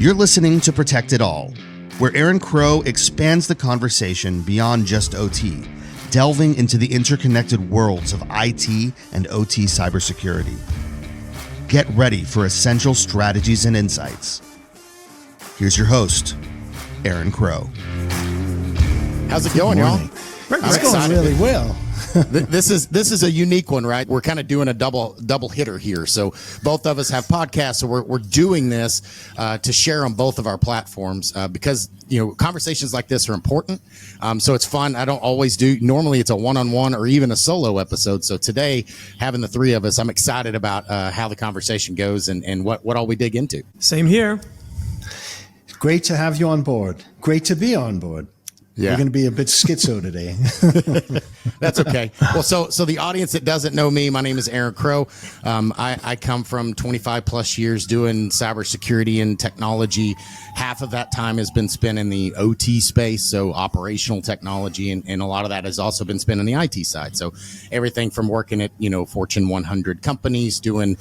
You're listening to Protect It All, where Aaron Crow expands the conversation beyond just OT, delving into the interconnected worlds of IT and OT cybersecurity. Get ready for essential strategies and insights. Here's your host, Aaron Crow. How's it going, y'all? It's going really well. This is a unique one, right? We're kind of doing a double hitter here. So both of us have podcasts, so we're doing this to share on both of our platforms because conversations like this are important. So it's fun. I don't always do. Normally, it's a one-on-one or even a solo episode. So today, having the three of us, I'm excited about how the conversation goes and what all we dig into. Same here. Great to have you on board. Great to be on board. Yeah. We're going to be a bit schizo today. That's okay. Well, so the audience that doesn't know me, my name is Aaron Crow. I come from 25 plus years doing cybersecurity and technology. Half of that time has been spent in the OT space, so operational technology, and a lot of that has also been spent on the IT side. So everything from working at, Fortune 100 companies, doing,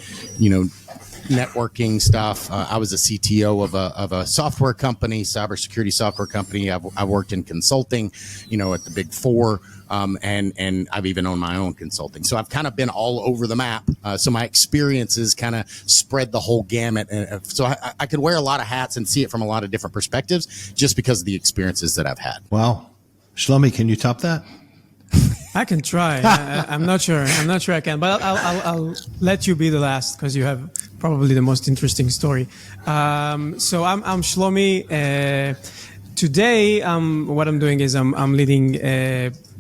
networking stuff. I was a CTO of a software company, cybersecurity software company. I've worked in consulting, at the Big Four, and I've even owned my own consulting. So I've kind of been all over the map. So my experiences kind of spread the whole gamut. So I could wear a lot of hats and see it from a lot of different perspectives just because of the experiences that I've had. Wow. Shlomi, can you top that? I can try. I'm not sure. I can, but I'll let you be the last because you have probably the most interesting story. So I'm Shlomi. Today, what I'm doing is I'm leading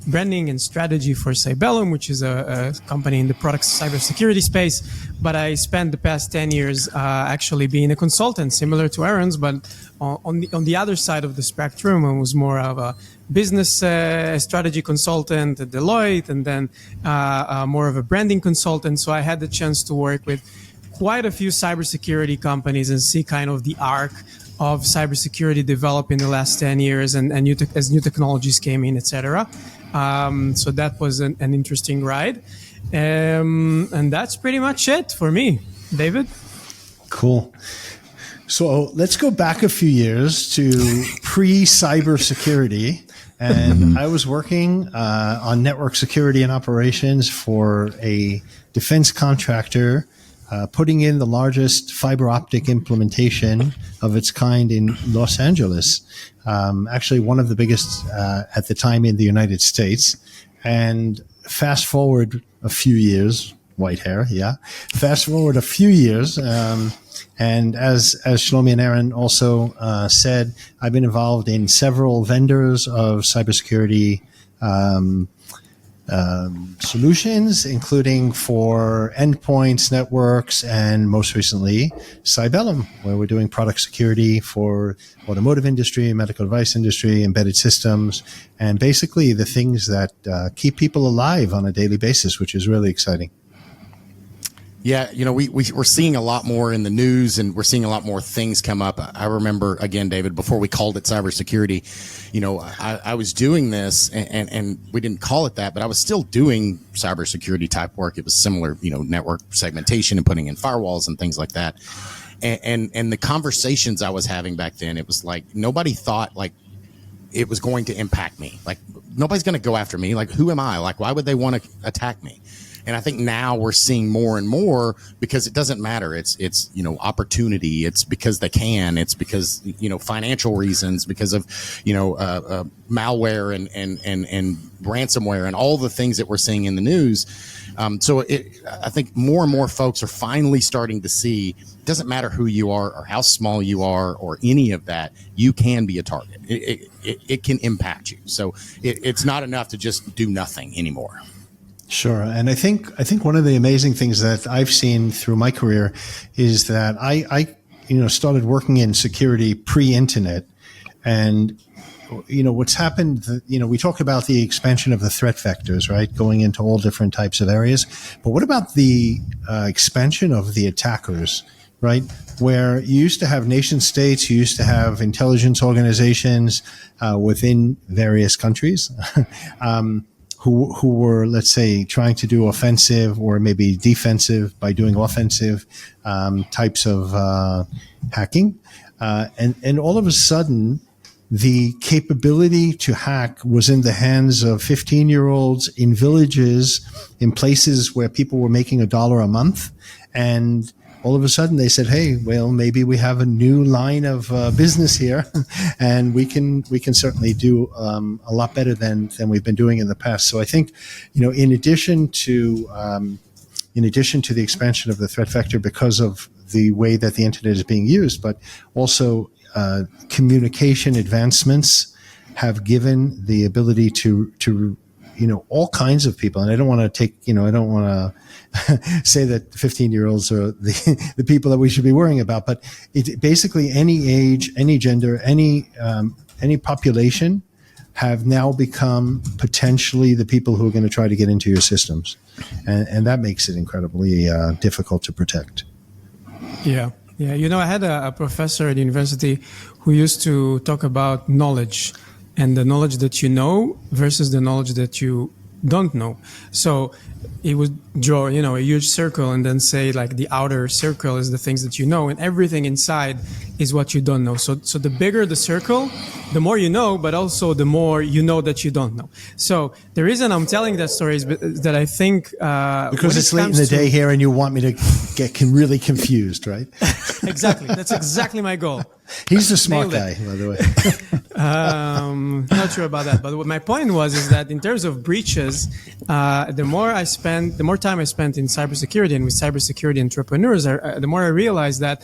branding and strategy for Cybellum, which is a company in the product cybersecurity space. But I spent the past 10 years actually being a consultant, similar to Aaron's, but on the other side of the spectrum. I was more of a business strategy consultant at Deloitte, and then more of a branding consultant. So I had the chance to work with quite a few cybersecurity companies and see kind of the arc of cybersecurity develop in the last 10 years and as new technologies came in, etc. So that was an interesting ride. And that's pretty much it for me. David? Cool. So let's go back a few years to pre-cybersecurity. And I was working on network security and operations for a defense contractor, putting in the largest fiber optic implementation of its kind in Los Angeles. Actually, one of the biggest at the time in the United States. And fast forward a few years, white hair, yeah. Fast forward a few years, and as Shlomi and Aaron also said, I've been involved in several vendors of cybersecurity solutions, including for endpoints, networks, and most recently, Cybellum, where we're doing product security for automotive industry, medical device industry, embedded systems, and basically the things that keep people alive on a daily basis, which is really exciting. Yeah, we're seeing a lot more in the news, and we're seeing a lot more things come up. I remember, again, David, before we called it cybersecurity, I was doing this, and we didn't call it that, but I was still doing cybersecurity type work. It was similar, network segmentation and putting in firewalls and things like that. And the conversations I was having back then, it was like nobody thought like it was going to impact me. Like nobody's going to go after me. Like who am I? Like why would they want to attack me? And I think now we're seeing more and more because it doesn't matter. It's opportunity. It's because they can. It's because financial reasons, because of malware and ransomware and all the things that we're seeing in the news. So I think more and more folks are finally starting to see it doesn't matter who you are or how small you are or any of that. You can be a target. It can impact you. So it's not enough to just do nothing anymore. Sure. And I think one of the amazing things that I've seen through my career is that I started working in security pre-internet, and what's happened, we talk about the expansion of the threat vectors, right? Going into all different types of areas. But what about the expansion of the attackers, right? Where you used to have nation states, you used to have intelligence organizations within various countries. Who were, let's say, trying to do offensive or maybe defensive by doing offensive types of hacking. And all of a sudden, the capability to hack was in the hands of 15-year-olds in villages, in places where people were making $1 a month. And all of a sudden they said, hey, well, maybe we have a new line of business here, and we can certainly do a lot better than we've been doing in the past. So I think, in addition to the expansion of the threat vector because of the way that the internet is being used, but also communication advancements have given the ability to all kinds of people. And I don't want to say that 15-year-olds are the people that we should be worrying about, but basically any age, any gender, any population have now become potentially the people who are going to try to get into your systems. And that makes it incredibly difficult to protect. Yeah. Yeah. I had a professor at university who used to talk about knowledge and the knowledge that you know versus the knowledge that you don't know. So he would draw, a huge circle and then say like the outer circle is the things that you know and everything inside is what you don't know. So the bigger the circle, the more you know, but also the more you know that you don't know. So the reason I'm telling that story is that I think because it's late in the day here and you want me to get really confused, right? Exactly. That's exactly my goal. He's the smart guy, by the way. Not sure about that, but what my point is that in terms of breaches, the more time I spent in cybersecurity and with cybersecurity entrepreneurs, the more I realized that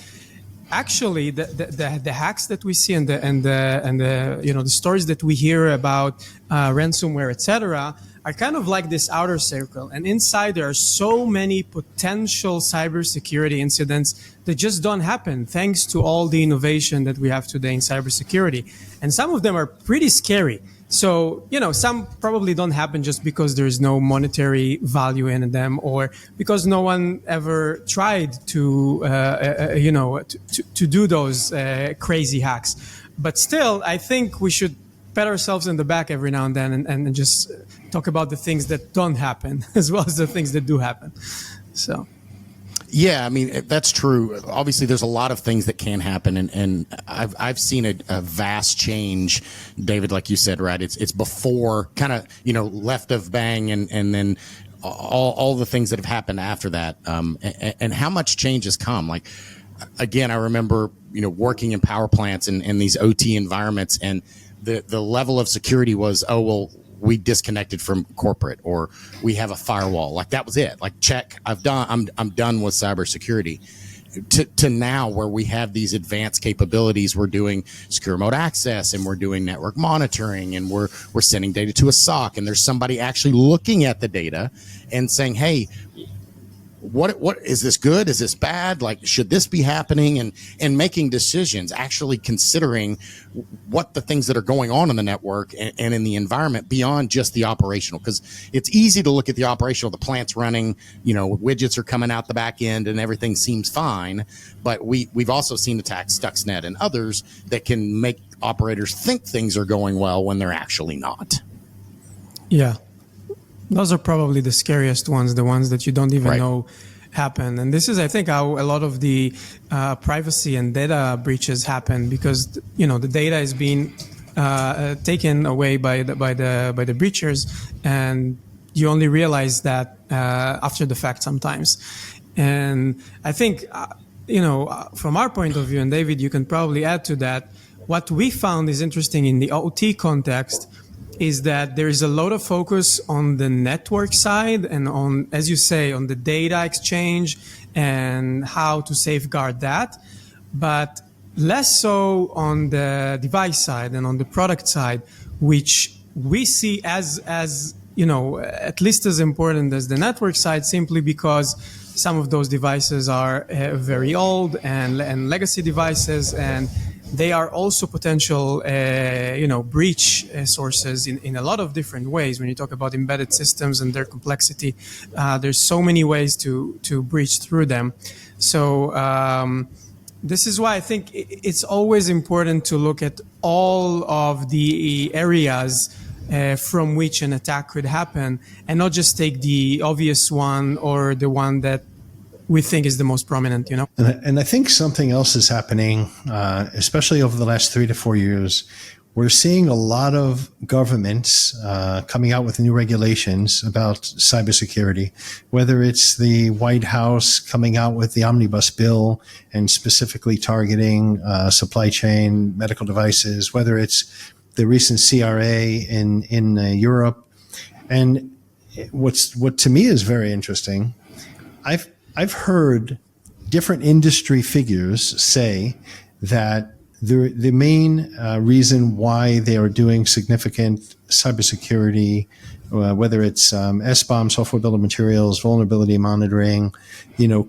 actually the hacks that we see and the stories that we hear about ransomware, etc., are kind of like this outer circle, and inside there are so many potential cybersecurity incidents that just don't happen thanks to all the innovation that we have today in cybersecurity. And some of them are pretty scary. So, some probably don't happen just because there's no monetary value in them or because no one ever tried to do those crazy hacks. But still, I think we should pat ourselves in the back every now and then and just talk about the things that don't happen as well as the things that do happen. So. Yeah, I mean, that's true. Obviously, there's a lot of things that can happen, and I've seen a vast change, David, like you said, right? It's before kind of, left of bang and then all the things that have happened after that, and how much change has come. Like, again, I remember, working in power plants and these OT environments, and the level of security was, we disconnected from corporate, or we have a firewall. Like that was it. Like check, I'm done with cybersecurity. To now where we have these advanced capabilities, we're doing secure remote access and we're doing network monitoring and we're sending data to a SOC, and there's somebody actually looking at the data and saying, hey, what is this good? Is this bad? Like, should this be happening? And making decisions, actually considering what the things that are going on in the network and in the environment beyond just the operational. Because it's easy to look at the operational, the plant's running, widgets are coming out the back end and everything seems fine. But we've also seen attacks, Stuxnet and others, that can make operators think things are going well when they're actually not. Yeah. Those are probably the scariest ones, the ones that you don't even know happen. And this is, I think, how a lot of the privacy and data breaches happen, because, the data is being taken away by the breachers, and you only realize that after the fact sometimes. And I think, from our point of view, and David, you can probably add to that, what we found is interesting in the OT context is that there is a lot of focus on the network side and on, as you say, on the data exchange and how to safeguard that, but less so on the device side and on the product side, which we see as at least as important as the network side, simply because some of those devices are very old and legacy devices, and they are also potential, breach sources in a lot of different ways. When you talk about embedded systems and their complexity, there's so many ways to breach through them. So this is why I think it's always important to look at all of the areas from which an attack could happen, and not just take the obvious one or the one that we think is the most prominent, And I think something else is happening, especially over the last 3 to 4 years. We're seeing a lot of governments coming out with new regulations about cybersecurity, whether it's the White House coming out with the omnibus bill and specifically targeting supply chain, medical devices, whether it's the recent CRA in Europe. And what to me is very interesting, I've heard different industry figures say that the main reason why they are doing significant cybersecurity, whether it's SBOM, software bill of materials, vulnerability monitoring,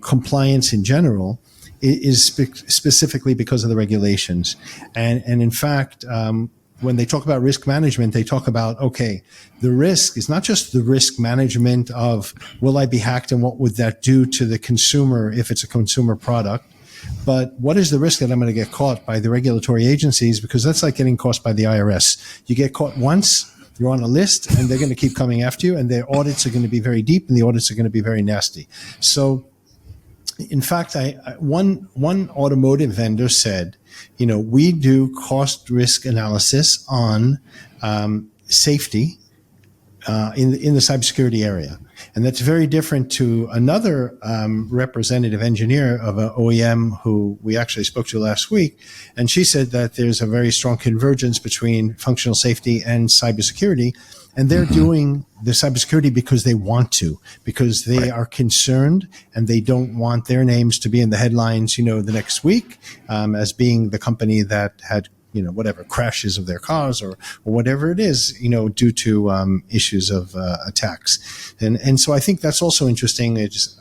compliance in general, is specifically because of the regulations. And in fact, when they talk about risk management, they talk about, okay, the risk is not just the risk management of will I be hacked and what would that do to the consumer if it's a consumer product, but what is the risk that I'm going to get caught by the regulatory agencies? Because that's like getting caught by the IRS. You get caught once, you're on a list, and they're going to keep coming after you, and their audits are going to be very deep, and the audits are going to be very nasty. So, in fact, one automotive vendor said, we do cost risk analysis on safety in the cybersecurity area. And that's very different to another representative engineer of an OEM who we actually spoke to last week. And she said that there's a very strong convergence between functional safety and cybersecurity. And they're doing the cybersecurity because they want to, because they are concerned and they don't want their names to be in the headlines, the next week as being the company that had, whatever crashes of their cars or whatever it is, due to issues of attacks. And so I think that's also interesting. It's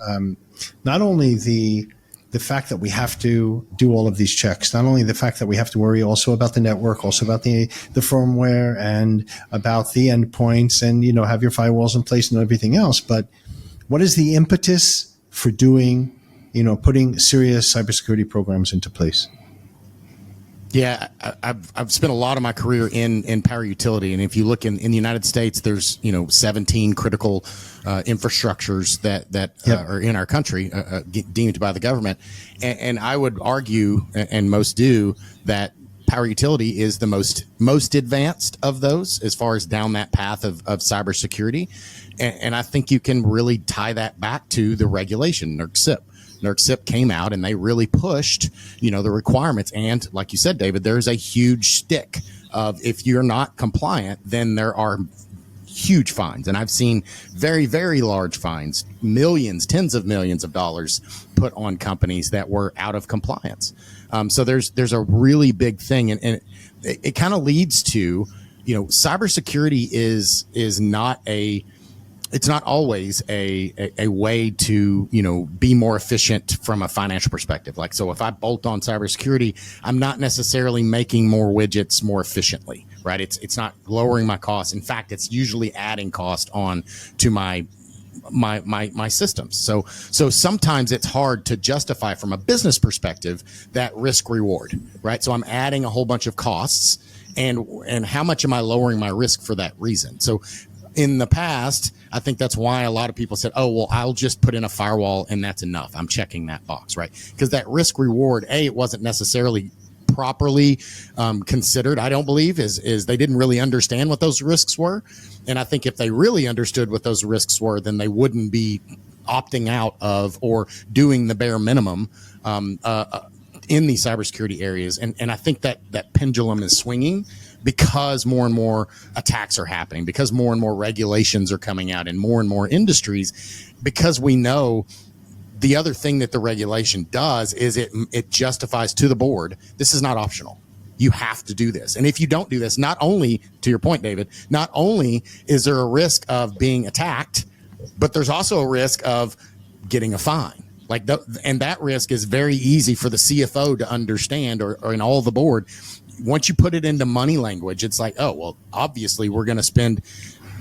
not only the fact that we have to do all of these checks, not only the fact that we have to worry also about the network, also about the firmware and about the endpoints and, have your firewalls in place and everything else. But what is the impetus for doing, putting serious cybersecurity programs into place? Yeah, I've spent a lot of my career in power utility, and if you look in the United States, there's 17 critical infrastructures that are in our country deemed by the government, and I would argue, and most do, that power utility is the most advanced of those as far as down that path of cybersecurity, and I think you can really tie that back to the regulation, NERC-CIP. NERC-CIP came out and they really pushed, the requirements. And like you said, David, there's a huge stick of if you're not compliant, then there are huge fines. And I've seen very, very large fines, millions, tens of millions of dollars put on companies that were out of compliance. So there's a really big thing. And it kind of leads to, cybersecurity is not it's not always a way to, be more efficient from a financial perspective. Like, so if I bolt on cybersecurity, I'm not necessarily making more widgets more efficiently, right? It's not lowering my costs. In fact, it's usually adding cost on to my systems. So sometimes it's hard to justify from a business perspective that risk reward, right? So I'm adding a whole bunch of costs and how much am I lowering my risk for that reason? So in the past, I think that's why a lot of people said, oh, well, I'll just put in a firewall and that's enough. I'm checking that box, right? Because that risk reward, it wasn't necessarily properly considered, I don't believe, is they didn't really understand what those risks were. And I think if they really understood what those risks were, then they wouldn't be opting out of or doing the bare minimum in these cybersecurity areas. And I think that pendulum is swinging because more and more attacks are happening, because more and more regulations are coming out in more and more industries, because we know the other thing that the regulation does is it justifies to the board, this is not optional. You have to do this. And if you don't do this, not only, to your point, David, not only is there a risk of being attacked, but there's also a risk of getting a fine. And that risk is very easy for the CFO to understand or in all the board. Once you put it into money language, it's like, oh, well, obviously we're going to spend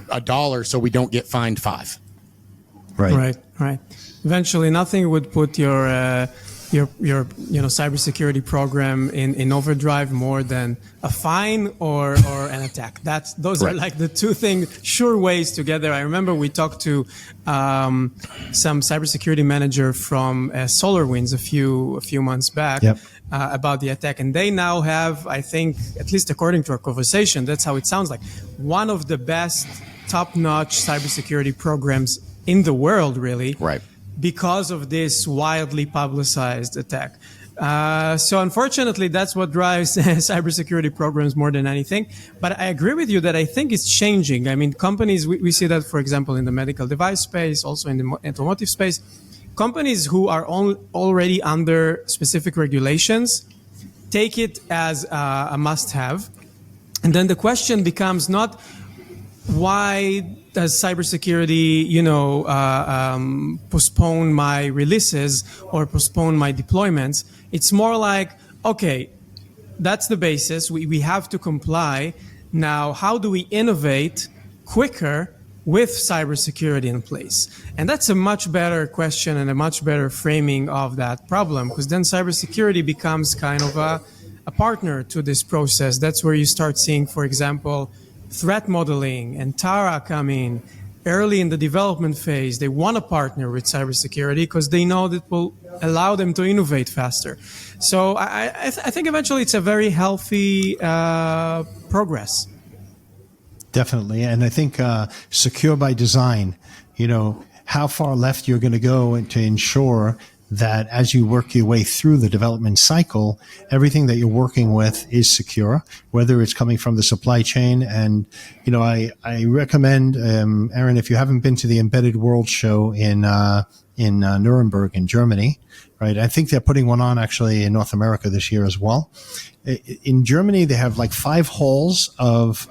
$1 so we don't get fined $5. Right. Eventually, nothing would put your your cybersecurity program in overdrive more than a fine or an attack. Those are like the two sure ways to get there. I remember we talked to some cybersecurity manager from SolarWinds a few months back about the attack, and they now have, I think, at least according to our conversation, that's how it sounds like, one of the best top-notch cybersecurity programs in the world, really. Right. Because of this wildly publicized attack. So unfortunately, that's what drives cybersecurity programs more than anything. But I agree with you that I think it's changing. I mean, companies, we see that, for example, in the medical device space, also in the automotive space. Companies who are already under specific regulations take it as a must-have. And then the question becomes not why does cybersecurity, postpone my releases or postpone my deployments? It's more like, okay, that's the basis. We have to comply. Now, how do we innovate quicker with cybersecurity in place? And that's a much better question and a much better framing of that problem, because then cybersecurity becomes kind of a partner to this process. That's where you start seeing, for example, threat modeling and Tara come in early in the development phase. They want to partner with cybersecurity because they know that will allow them to innovate faster. So I think eventually it's a very healthy progress. Definitely. And I think secure by design, how far left you're going to go to ensure that as you work your way through the development cycle, everything that you're working with is secure, whether it's coming from the supply chain. And, I recommend, Aaron, if you haven't been to the Embedded World show in Nuremberg in Germany, right? I think they're putting one on actually in North America this year as well. In Germany, they have like 5 halls of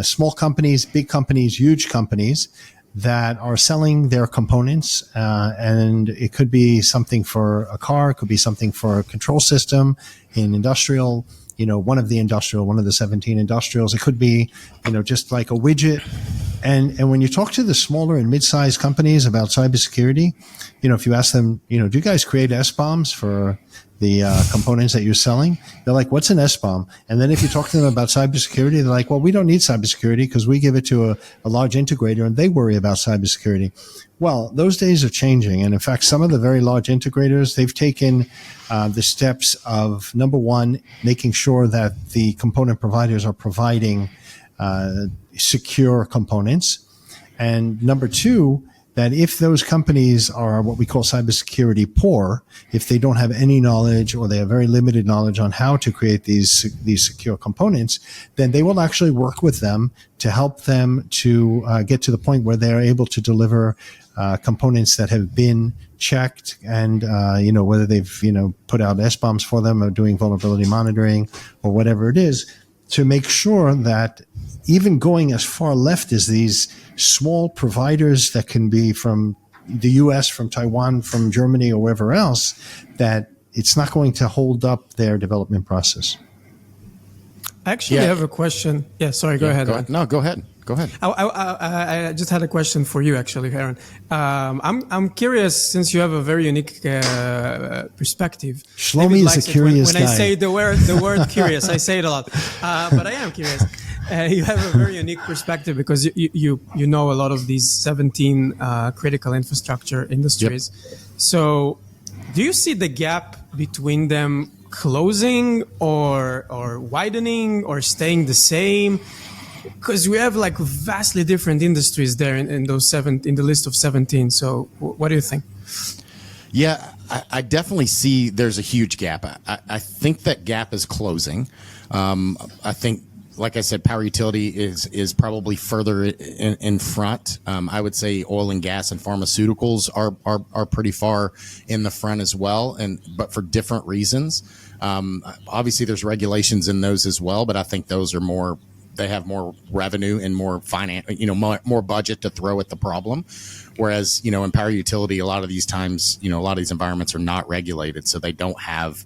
small companies, big companies, huge companies that are selling their components, and it could be something for a car, it could be something for a control system in industrial, one of the 17 industrials. It could be, just like a widget. And when you talk to the smaller and mid-sized companies about cybersecurity, if you ask them, do you guys create SBOMs for the components that you're selling? They're like, what's an SBOM? And then if you talk to them about cybersecurity, they're like, well, we don't need cybersecurity because we give it to a large integrator and they worry about cybersecurity. Well, those days are changing. And in fact, some of the very large integrators, they've taken the steps of, number one, making sure that the component providers are providing secure components. And number two, that if those companies are what we call cybersecurity poor, if they don't have any knowledge or they have very limited knowledge on how to create these secure components, then they will actually work with them to help them to get to the point where they're able to deliver components that have been checked and, whether they've, put out SBOMs for them or doing vulnerability monitoring or whatever it is, to make sure that even going as far left as these small providers that can be from the US, from Taiwan, from Germany, or wherever else, that it's not going to hold up their development process. I actually have a question. Yeah, sorry, go ahead. No, go ahead. Go ahead. I just had a question for you, actually, Aaron. I'm curious, since you have a very unique perspective. Shlomi is a curious guy. When I say the word curious, I say it a lot, but I am curious. You have a very unique perspective because you know a lot of these 17 critical infrastructure industries. Yep. So, do you see the gap between them closing or widening or staying the same? Because we have like vastly different industries there in the list of 17. So what do you think? Yeah, I definitely see there's a huge gap. I think that gap is closing. I think, like I said, power utility is probably further in front. I would say oil and gas and pharmaceuticals are pretty far in the front as well, but for different reasons. Obviously, there's regulations in those as well, but I think those are more. They have more revenue and more finance, more budget to throw at the problem. Whereas, in power utility, a lot of these times, a lot of these environments are not regulated, so they don't have.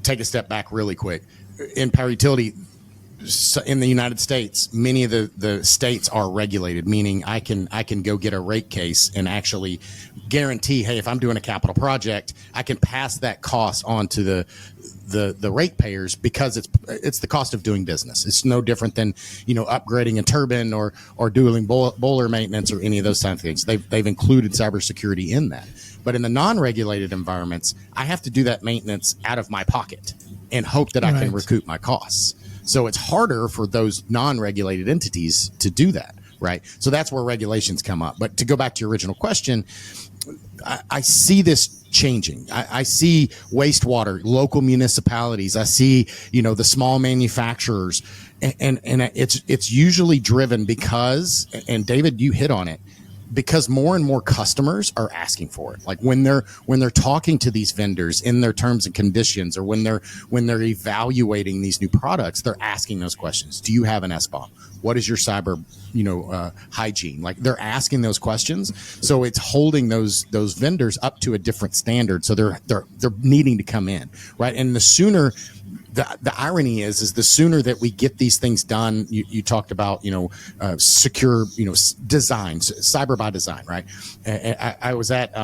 Take a step back really quick. In power utility, in the United States, many of the states are regulated, meaning I can go get a rate case and actually guarantee, hey, if I'm doing a capital project, I can pass that cost on to the ratepayers because it's the cost of doing business. It's no different than, upgrading a turbine or doing boiler maintenance or any of those kinds of things. They've included cybersecurity in that. But in the non-regulated environments, I have to do that maintenance out of my pocket and hope that I can recoup my costs. So it's harder for those non-regulated entities to do that, right? So that's where regulations come up. But to go back to your original question, I see this changing. I see wastewater, local municipalities. I see, the small manufacturers, and it's usually driven because, and David, you hit on it, because more and more customers are asking for it. Like when they're talking to these vendors in their terms and conditions, or when they're evaluating these new products, they're asking those questions. Do you have an SBOM? What is your cyber, hygiene? Like they're asking those questions. So it's holding those vendors up to a different standard. So they're needing to come in, right? And the sooner, the irony is the sooner that we get these things done, you talked about, secure, design, cyber by design, right? I was at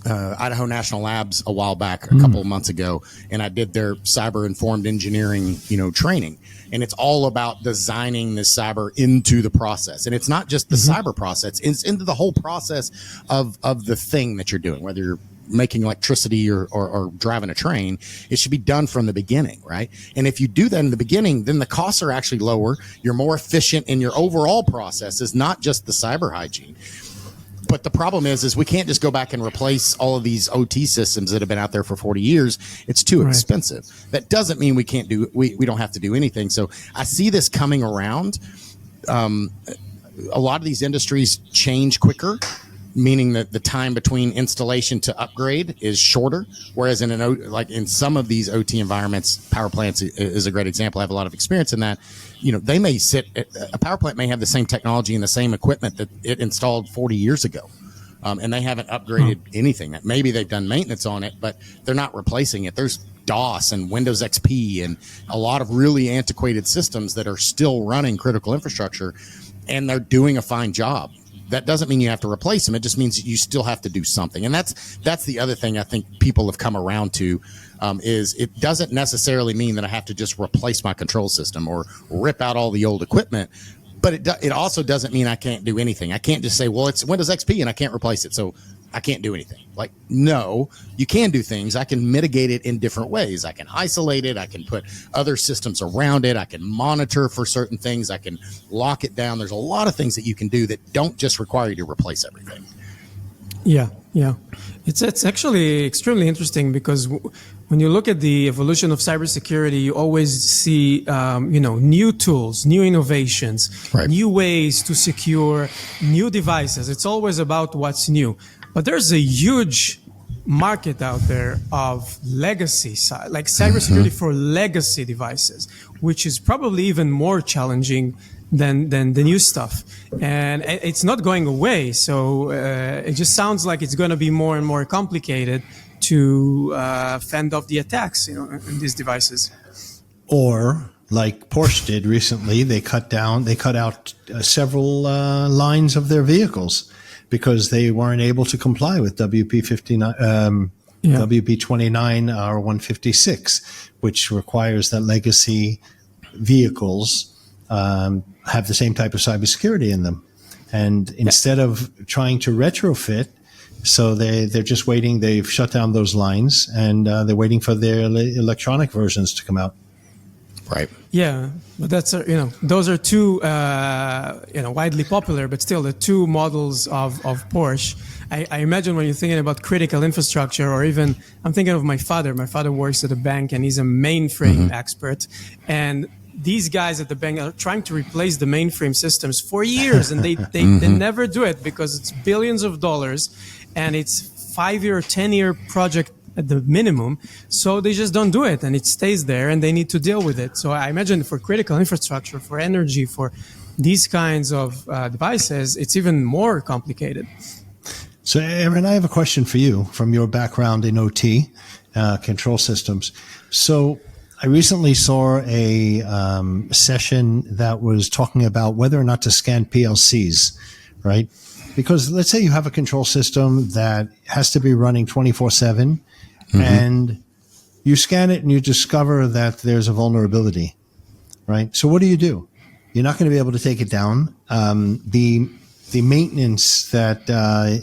Idaho National Labs a while back, a couple of months ago, and I did their cyber informed engineering, training. And it's all about designing this cyber into the process. And it's not just the cyber process, it's into the whole process of the thing that you're doing, whether you're making electricity or driving a train. It should be done from the beginning, right? And if you do that in the beginning, then the costs are actually lower. You're more efficient in your overall process, is not just the cyber hygiene. But the problem is we can't just go back and replace all of these OT systems that have been out there for 40 years. It's too expensive. That doesn't mean we don't have to do anything. So I see this coming around. A lot of these industries change quicker, meaning that the time between installation to upgrade is shorter. Whereas in some of these OT environments, power plants is a great example. I have a lot of experience in that. They may a power plant may have the same technology and the same equipment that it installed 40 years ago. And they haven't upgraded anything. Maybe they've done maintenance on it, but they're not replacing it. There's DOS and Windows XP and a lot of really antiquated systems that are still running critical infrastructure, and they're doing a fine job. That doesn't mean you have to replace them. It just means you still have to do something. And that's the other thing I think people have come around to, is it doesn't necessarily mean that I have to just replace my control system or rip out all the old equipment. But it also doesn't mean I can't do anything. I can't just say, well, it's Windows XP and I can't replace it, so I can't do anything. Like, no, you can do things. I can mitigate it in different ways. I can isolate it. I can put other systems around it. I can monitor for certain things. I can lock it down. There's a lot of things that you can do that don't just require you to replace everything. Yeah. It's actually extremely interesting because when you look at the evolution of cybersecurity, you always see, new tools, new innovations, new ways to secure new devices. It's always about what's new. But there's a huge market out there of legacy, like cybersecurity for legacy devices, which is probably even more challenging than the new stuff. And it's not going away. So it just sounds like it's going to be more and more complicated to fend off the attacks in these devices. Or like Porsche did recently, they cut out several lines of their vehicles because they weren't able to comply with WP29, WP29 or 156, which requires that legacy vehicles have the same type of cybersecurity in them. And instead of trying to retrofit, so they're just waiting. They've shut down those lines, and they're waiting for their electronic versions to come out. Right. Yeah, but that's those are two widely popular, but still the two models of Porsche. I imagine when you're thinking about critical infrastructure, or even I'm thinking of my father. My father works at a bank, and he's a mainframe expert, and these guys at the bank are trying to replace the mainframe systems for years, and they never do it because it's billions of dollars, and it's 5-year, 10-year project at the minimum. So they just don't do it, and it stays there, and they need to deal with it. So I imagine for critical infrastructure, for energy, for these kinds of devices, it's even more complicated. So, Aaron, I have a question for you from your background in OT, control systems. So I recently saw a session that was talking about whether or not to scan PLCs, right? Because let's say you have a control system that has to be running 24/7, and you scan it and you discover that there's a vulnerability, right? So what do? You're not going to be able to take it down. The maintenance that the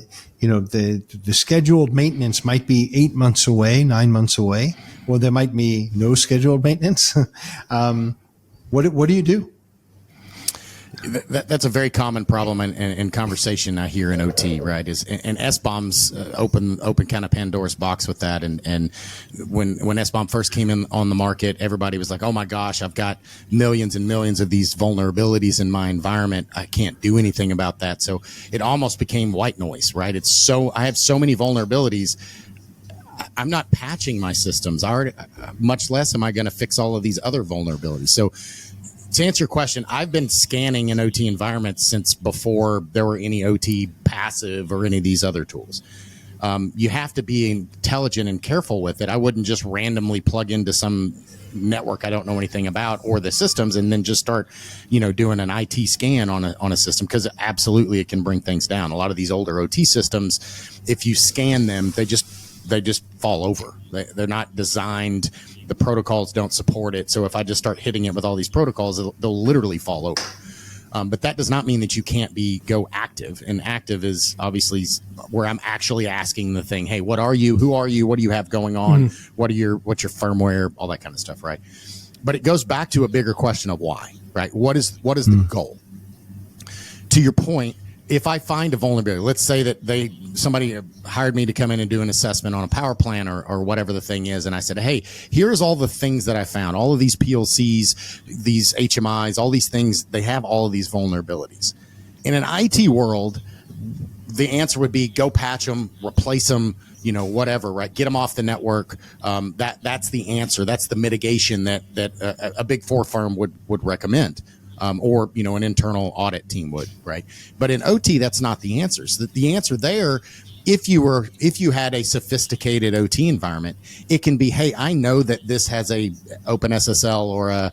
scheduled maintenance might be 8 months away, 9 months away, or there might be no scheduled maintenance. What do you do? That's a very common problem in conversation I hear in OT, right? And SBOM's open kind of Pandora's box with that. And when SBOM first came in on the market, everybody was like, "Oh my gosh, I've got millions and millions of these vulnerabilities in my environment. I can't do anything about that." So it almost became white noise, right? I have so many vulnerabilities. I'm not patching my systems. Much less am I going to fix all of these other vulnerabilities. So, to answer your question, I've been scanning an OT environment since before there were any OT passive or any of these other tools. You have to be intelligent and careful with it. I wouldn't just randomly plug into some network I don't know anything about or the systems and then just start, doing an IT scan on a system, because absolutely it can bring things down. A lot of these older OT systems, if you scan them, they just fall over. They're not designed. The protocols don't support it. So if I just start hitting it with all these protocols, they'll literally fall over. But that does not mean that you can't go active. And active is obviously where I'm actually asking the thing, hey, what are you? Who are you? What do you have going on? What's your firmware? All that kind of stuff, right? But it goes back to a bigger question of why, right? What is the goal? To your point, if I find a vulnerability, let's say that somebody hired me to come in and do an assessment on a power plant or whatever the thing is, and I said, hey, here's all the things that I found, all of these PLCs, these HMIs, all these things, they have all of these vulnerabilities. In an IT world, the answer would be go patch them, replace them, whatever, right? Get them off the network. That's the answer. That's the mitigation that a big four firm would recommend. Or an internal audit team would, right? But in OT, that's not the answer. So the answer there, if you had a sophisticated OT environment, it can be, hey, I know that this has a OpenSSL or a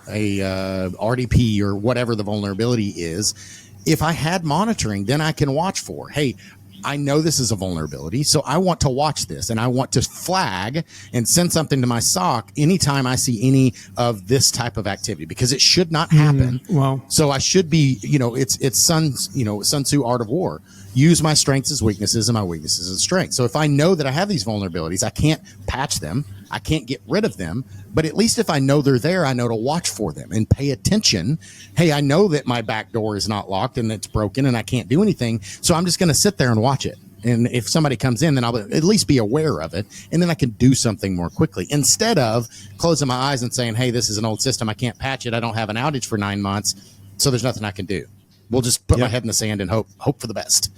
RDP or whatever the vulnerability is. If I had monitoring, then I can watch for, hey, I know this is a vulnerability, so I want to watch this and I want to flag and send something to my SOC anytime I see any of this type of activity, because it should not happen. Wow. So I should be, it's Sun Tzu Art of War. Use my strengths as weaknesses and my weaknesses as strengths. So if I know that I have these vulnerabilities, I can't patch them, I can't get rid of them, but at least if I know they're there, I know to watch for them and pay attention. Hey, I know that my back door is not locked and it's broken and I can't do anything, so I'm just going to sit there and watch it. And if somebody comes in, then I'll at least be aware of it, and then I can do something more quickly instead of closing my eyes and saying, hey, this is an old system, I can't patch it, I don't have an outage for 9 months, so there's nothing I can do. We'll just put my head in the sand and hope for the best.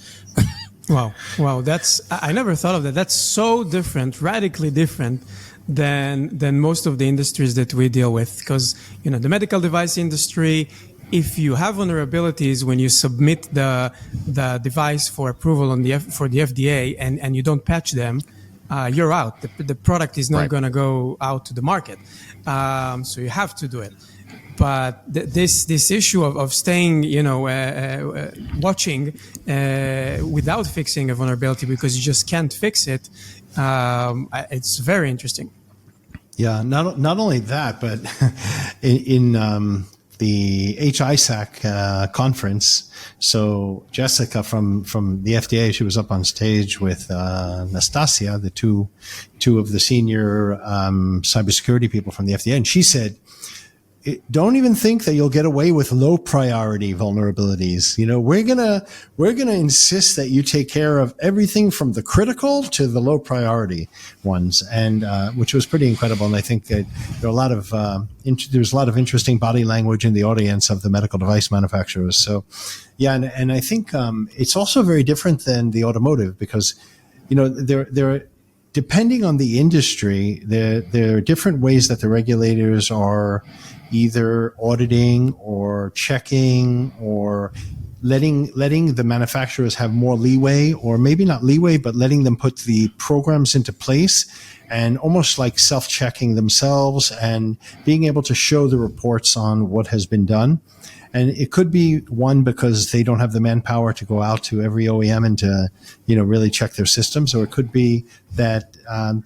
Wow. I never thought of that. That's so different, radically different than most of the industries that we deal with. Because, the medical device industry, if you have vulnerabilities when you submit the device for approval for the FDA and you don't patch them, you're out. The product is not going to go out to the market. So you have to do it. But this issue of staying, watching without fixing a vulnerability because you just can't fix it, it's very interesting. Yeah, not only that, but in the H-ISAC conference, so Jessica from the FDA, she was up on stage with Nastasia, the two of the senior cybersecurity people from the FDA, and she said, don't even think that you'll get away with low priority vulnerabilities. We're gonna insist that you take care of everything from the critical to the low priority ones, and which was pretty incredible. And I think that there was a lot of interesting body language in the audience of the medical device manufacturers. So, yeah, and I think it's also very different than the automotive, because there depending on the industry, there are different ways that the regulators are either auditing or checking or letting the manufacturers have more leeway, or maybe not leeway, but letting them put the programs into place and almost like self-checking themselves and being able to show the reports on what has been done. And it could be, one, because they don't have the manpower to go out to every OEM and to, really check their systems. Or it could be that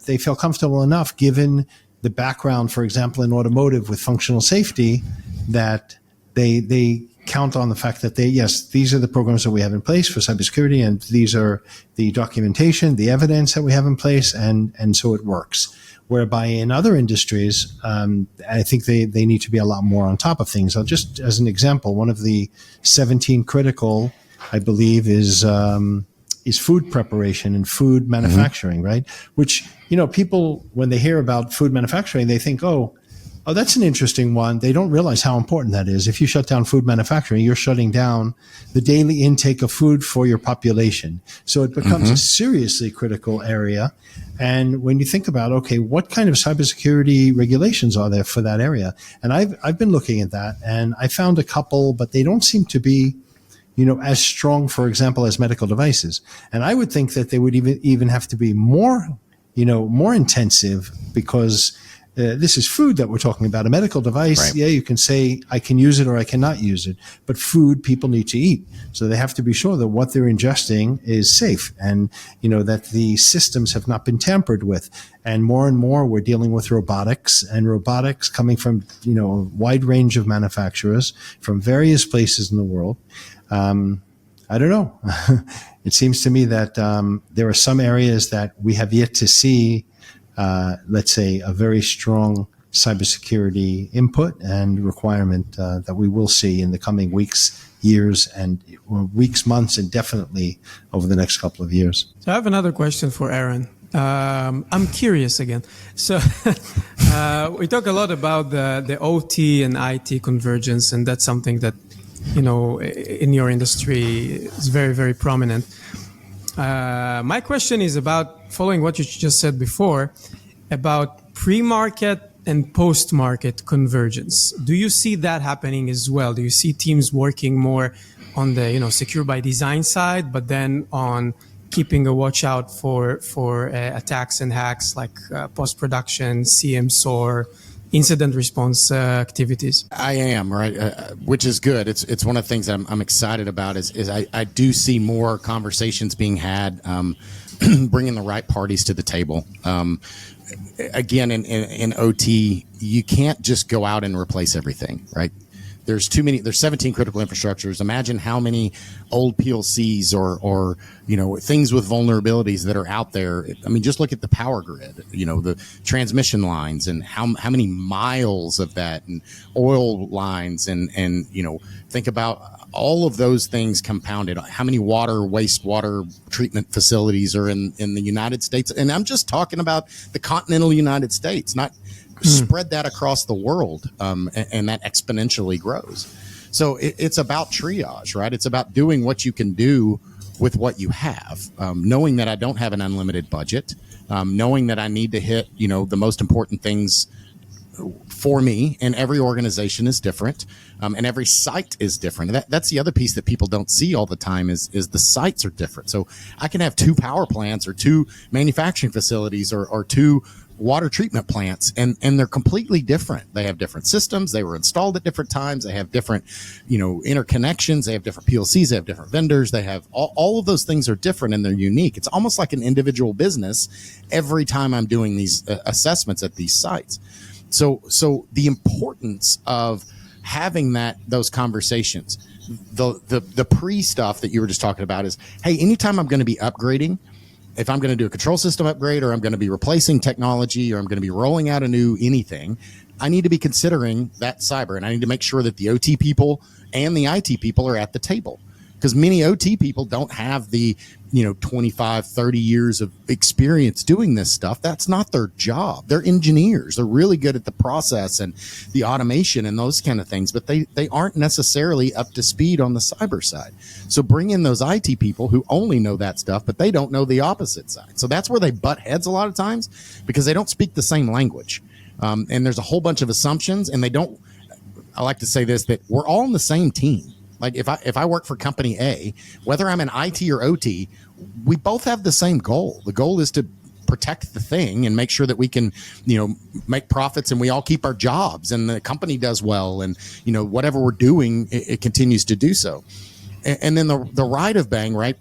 they feel comfortable enough, given the background, for example, in automotive with functional safety, that they count on the fact that these are the programs that we have in place for cybersecurity, and these are the documentation, the evidence that we have in place, and so it works. Whereby in other industries, I think they need to be a lot more on top of things. I'll just, as an example, one of the 17 critical, I believe, is food preparation and food manufacturing, right? Which, people, when they hear about food manufacturing, they think, oh, that's an interesting one. They don't realize how important that is. If you shut down food manufacturing, you're shutting down the daily intake of food for your population. So it becomes a seriously critical area. And when you think about, okay, what kind of cybersecurity regulations are there for that area? And I've been looking at that, and I found a couple, but they don't seem to be, as strong, for example, as medical devices. And I would think that they would even have to be more intensive, because this is food that we're talking about. A medical device, right. Yeah, you can say I can use it or I cannot use it, but food people need to eat. So they have to be sure that what they're ingesting is safe, and, that the systems have not been tampered with. And more we're dealing with robotics coming from, a wide range of manufacturers from various places in the world. I don't know. It seems to me that there are some areas that we have yet to see, let's say, a very strong cybersecurity input and requirement that we will see in the coming weeks, months, and definitely over the next couple of years. So I have another question for Aaron. I'm curious again. So we talk a lot about the OT and IT convergence, and that's something that, in your industry is very, very prominent. My question is about following what you just said before about pre-market and post-market convergence. Do you see that happening as well? Do you see teams working more on the secure by design side, but then on keeping a watch out for attacks and hacks like post-production, CM SOAR, incident response activities? I am, right, which is good. It's one of the things I'm excited about is I do see more conversations being had, bringing the right parties to the table. Again, in OT, you can't just go out and replace everything, right? There's 17 critical infrastructures. Imagine how many old PLCs or things with vulnerabilities that are out there. I mean, just look at the power grid, the transmission lines, and how many miles of that, and oil lines, and think about all of those things compounded. How many wastewater treatment facilities are in the United States? And I'm just talking about the continental United States, not spread that across the world, and that exponentially grows. So it's about triage, right? It's about doing what you can do with what you have, knowing that I don't have an unlimited budget, knowing that I need to hit, the most important things for me, and every organization is different, and every site is different. That's the other piece that people don't see all the time is the sites are different. So I can have 2 power plants or 2 manufacturing facilities or 2 water treatment plants, and they're completely different. They have different systems. They were installed at different times. They have different, interconnections. They have different PLCs. They have different vendors. They have all of those things are different, and they're unique. It's almost like an individual business every time I'm doing these assessments at these sites. So the importance of having those conversations, the pre stuff that you were just talking about is, hey, anytime I'm going to be upgrading, if I'm going to do a control system upgrade, or I'm going to be replacing technology, or I'm going to be rolling out a new anything, I need to be considering that cyber, and I need to make sure that the OT people and the IT people are at the table. Because many OT people don't have the 25, 30 years of experience doing this stuff. That's not their job. They're engineers. They're really good at the process and the automation and those kind of things, but they aren't necessarily up to speed on the cyber side. So bring in those IT people who only know that stuff, but they don't know the opposite side. So that's where they butt heads a lot of times, because they don't speak the same language. And there's a whole bunch of assumptions, and I like to say this, that we're all on the same team. Like if I work for company A, whether I'm in IT or OT, we both have the same goal. The goal is to protect the thing and make sure that we can, make profits, and we all keep our jobs, and the company does well, and whatever we're doing, it continues to do so. And then the right of bang, right?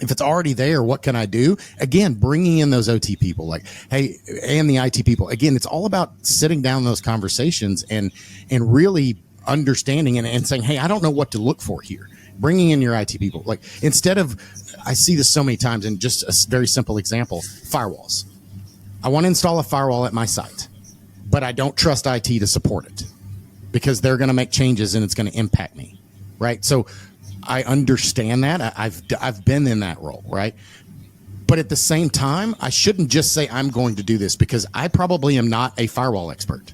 If it's already there, what can I do? Again, bringing in those OT people, like, hey, and the IT people. Again, it's all about sitting down in those conversations and really understanding and saying, hey, I don't know what to look for here. Bringing in your IT people, like, instead of, I see this so many times, and just a very simple example, firewalls. I want to install a firewall at my site, but I don't trust IT to support it because they're going to make changes and it's going to impact me, right? So I understand that. I've been in that role, right? But at the same time, I shouldn't just say I'm going to do this, because I probably am not a firewall expert,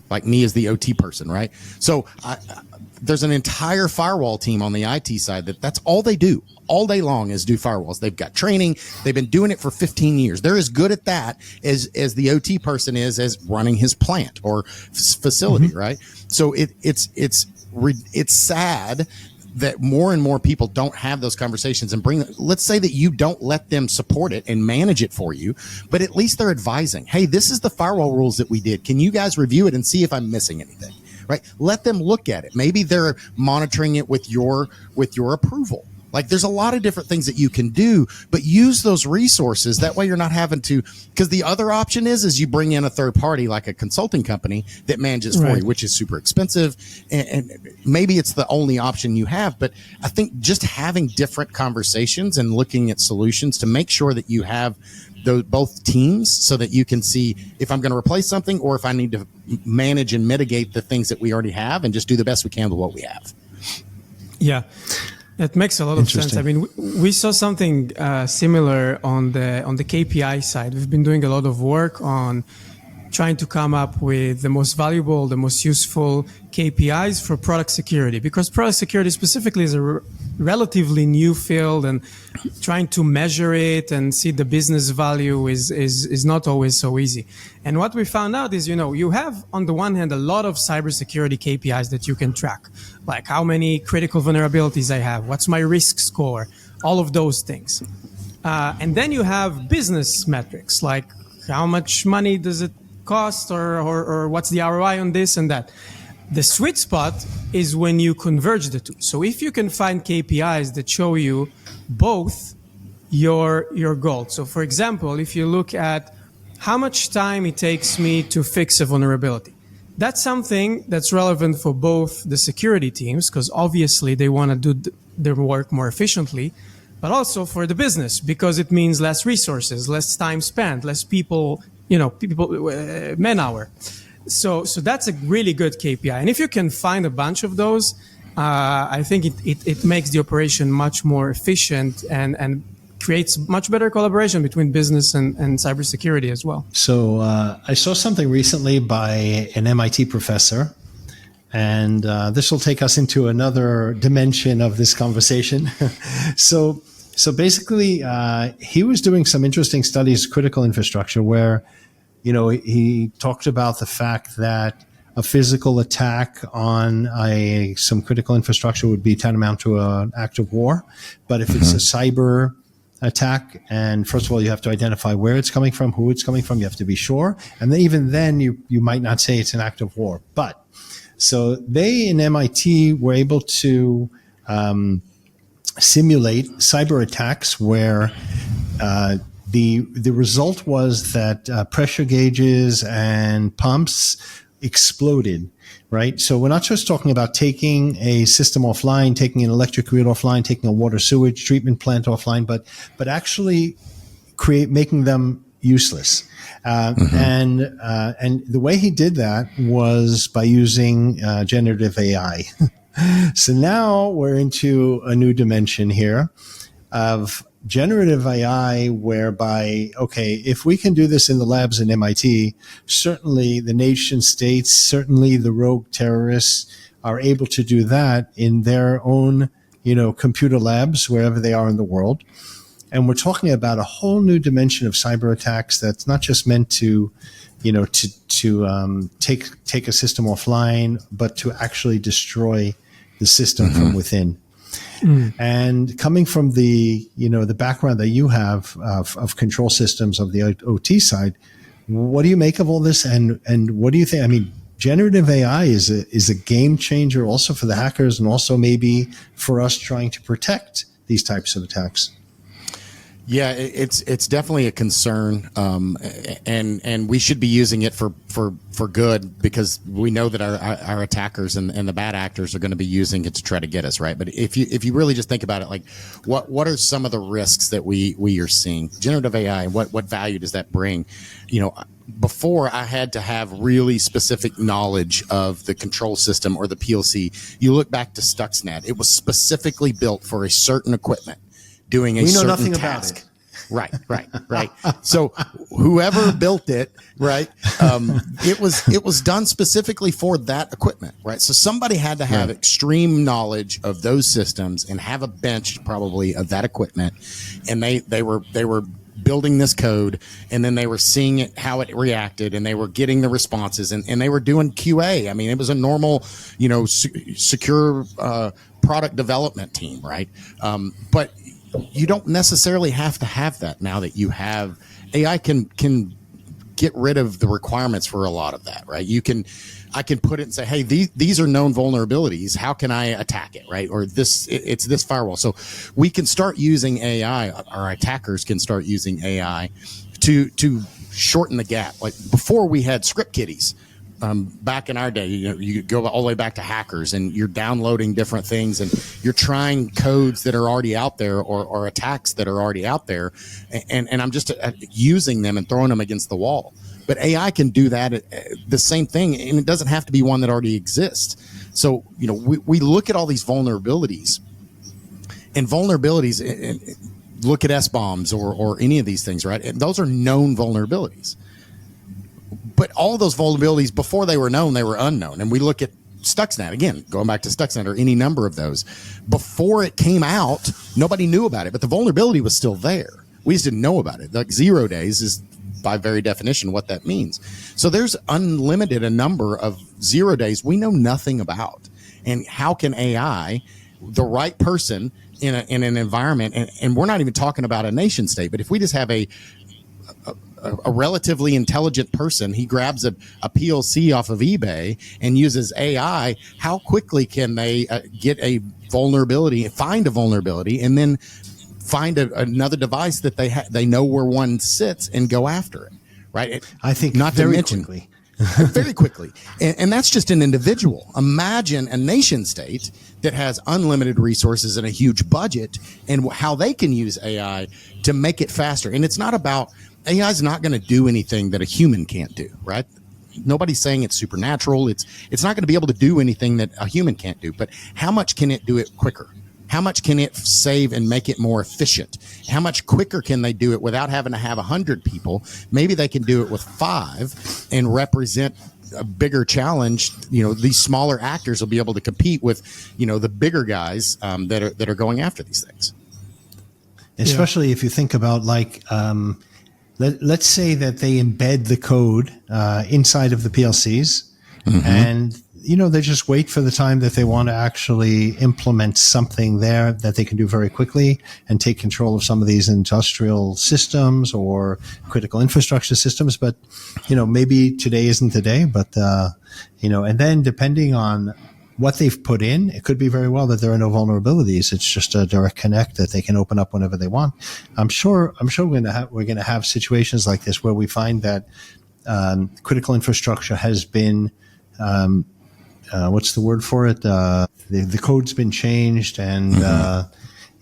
like me as the OT person, right? So there's an entire firewall team on the IT side that's all they do all day long is do firewalls. They've got training. They've been doing it for 15 years. They're as good at that as the OT person is as running his plant or facility, right? So it's sad that more and more people don't have those conversations and let's say that you don't let them support it and manage it for you, but at least they're advising, hey, this is the firewall rules that we did. Can you guys review it and see if I'm missing anything, right? Let them look at it. Maybe they're monitoring it with your approval. Like, there's a lot of different things that you can do, but use those resources. That way you're not having to, because the other option is you bring in a third party, like a consulting company that manages for you, which is super expensive. And maybe it's the only option you have. But I think just having different conversations and looking at solutions to make sure that you have both teams, so that you can see if I'm going to replace something or if I need to manage and mitigate the things that we already have, and just do the best we can with what we have. Yeah. That makes a lot of sense. I mean, we saw something similar on the KPI side. We've been doing a lot of work on trying to come up with the most valuable, the most useful KPIs for product security, because product security specifically is a relatively new field, and trying to measure it and see the business value is not always so easy. And what we found out is, you have on the one hand a lot of cybersecurity KPIs that you can track, like how many critical vulnerabilities I have, what's my risk score, all of those things. And then you have business metrics, like how much money does it cost, or what's the ROI on this and that. The sweet spot is when you converge the two. So if you can find KPIs that show you both your goals. So for example, if you look at how much time it takes me to fix a vulnerability, that's something that's relevant for both the security teams, because obviously they want to do their work more efficiently, but also for the business, because it means less resources, less time spent, less people, man hour. So that's a really good KPI. And if you can find a bunch of those, I think it makes the operation much more efficient and creates much better collaboration between business and cybersecurity as well. So I saw something recently by an MIT professor, and this will take us into another dimension of this conversation. So basically, he was doing some interesting studies, critical infrastructure, where he talked about the fact that a physical attack on some critical infrastructure would be tantamount to an act of war. But if it's a cyber attack, and first of all, you have to identify where it's coming from, who it's coming from, you have to be sure. And then, even then, you might not say it's an act of war. But so they in MIT were able to simulate cyber attacks where the result was that pressure gauges and pumps exploded, right? So we're not just talking about taking a system offline, taking an electric grid offline, taking a water sewage treatment plant offline, but actually making them useless. And the way he did that was by using generative AI. So now we're into a new dimension here of generative AI, whereby, okay, if we can do this in the labs in MIT, certainly the nation states, certainly the rogue terrorists are able to do that in their own, computer labs, wherever they are in the world. And we're talking about a whole new dimension of cyber attacks that's not just meant to, take a system offline, but to actually destroy the system from within. And coming from the background that you have of control systems of the OT side, what do you make of all this? And what do you think? I mean, generative AI is a game changer also for the hackers and also maybe for us trying to protect these types of attacks. Yeah, it's definitely a concern, and we should be using it for good, because we know that our attackers and the bad actors are going to be using it to try to get us, right. But if you really just think about it, like what are some of the risks that we are seeing? Generative AI, what value does that bring? Before, I had to have really specific knowledge of the control system or the PLC. You look back to Stuxnet; it was specifically built for a certain equipment doing a certain task. Right. So whoever built it, right, it was done specifically for that equipment, right? So somebody had to have extreme knowledge of those systems and have a bench probably of that equipment, and they were building this code, and then they were seeing it, how it reacted, and they were getting the responses, and they were doing QA. I mean, it was a normal, secure product development team, right? But you don't necessarily have to have that now that you have AI can get rid of the requirements for a lot of that, right? I can put it and say, hey, these are known vulnerabilities. How can I attack it, right? Or it's this firewall. So we can start using AI. Our attackers can start using AI to shorten the gap. Like before, we had script kiddies. Back in our day, you go all the way back to hackers, and you're downloading different things, and you're trying codes that are already out there, or attacks that are already out there, and I'm just using them and throwing them against the wall. But AI can do that, the same thing, and it doesn't have to be one that already exists. So we look at all these vulnerabilities, and look at S-bombs or any of these things, right? And those are known vulnerabilities. But all those vulnerabilities, before they were known, they were unknown. And we look at Stuxnet, again, going back to Stuxnet or any number of those. Before it came out, nobody knew about it, but the vulnerability was still there. We just didn't know about it. Like 0 days is, by very definition, what that means. So there's unlimited a number of 0 days we know nothing about. And how can AI, the right person in an environment, and we're not even talking about a nation state, but if we just have a relatively intelligent person, he grabs a PLC off of eBay and uses AI, how quickly can they get a vulnerability, find a vulnerability, and then find another device that they know where one sits and go after it, right? I think not very to mention quickly. very quickly. And that's just an individual. Imagine a nation state that has unlimited resources and a huge budget, and how they can use AI to make it faster. And it's not about, AI is not going to do anything that a human can't do, right? Nobody's saying it's supernatural. It's not going to be able to do anything that a human can't do. But how much can it do it quicker? How much can it save and make it more efficient? How much quicker can they do it without having to have 100 people? Maybe they can do it with 5 and represent a bigger challenge. These smaller actors will be able to compete with, the bigger guys that are going after these things. Especially if you think about let's say that they embed the code inside of the PLCs, and they just wait for the time that they want to actually implement something there that they can do very quickly and take control of some of these industrial systems or critical infrastructure systems. But maybe today isn't the day. But and then depending on what they've put in, it could be very well that there are no vulnerabilities. It's just a direct connect that they can open up whenever they want. I'm sure we're going to have situations like this where we find that critical infrastructure has been, what's the word for it? The code's been changed, and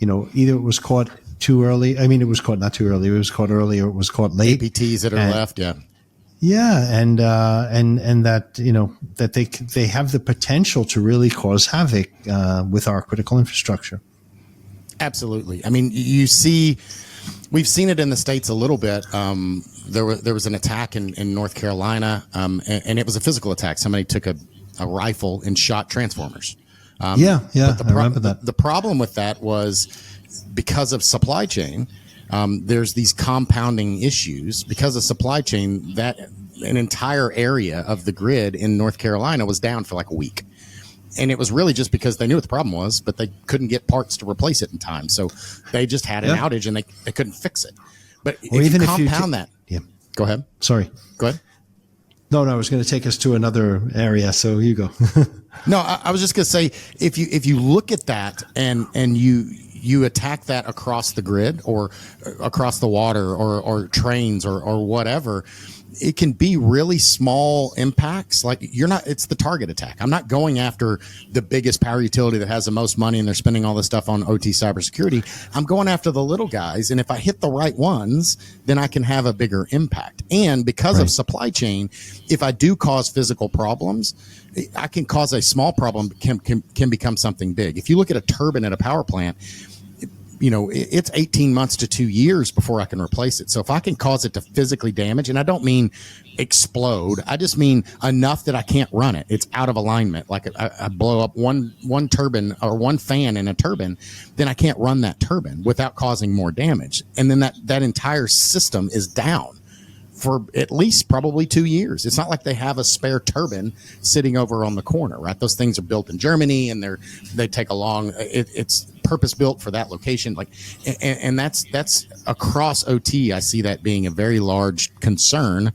either it was caught too early. I mean, it was caught not too early. It was caught early, or it was caught late. APTs that are left, yeah. Yeah, and that that they have the potential to really cause havoc with our critical infrastructure. Absolutely. I mean, we've seen it in the States a little bit. There was an attack in North Carolina, and it was a physical attack. Somebody took a rifle and shot transformers. But I remember that. The problem with that was because of supply chain. There's these compounding issues because of supply chain, that an entire area of the grid in North Carolina was down for like a week. and it was really just because they knew what the problem was, but they couldn't get parts to replace it in time. So they just had an outage and they couldn't fix it. But Or if even you if you compound that, go ahead. Sorry. Go ahead. No, I was going to take us to another area. So you go. No, I was just going to say, if you look at that and you attack that across the grid or across the water or trains or whatever, it can be really small impacts. Like it's the target attack. I'm not going after the biggest power utility that has the most money and they're spending all this stuff on OT cybersecurity. I'm going after the little guys. And if I hit the right ones, then I can have a bigger impact. And because of supply chain, if I do cause physical problems, I can cause a small problem can become something big. If you look at a turbine at a power plant, it's 18 months to 2 years before I can replace it. So if I can cause it to physically damage, and I don't mean explode, I just mean enough that I can't run it. It's out of alignment. Like I blow up one turbine or one fan in a turbine, then I can't run that turbine without causing more damage. And then that entire system is down for at least probably 2 years. It's not like they have a spare turbine sitting over on the corner, right? Those things are built in Germany and they take a long, it's purpose built for that location. Like, and that's across OT. I see that being a very large concern,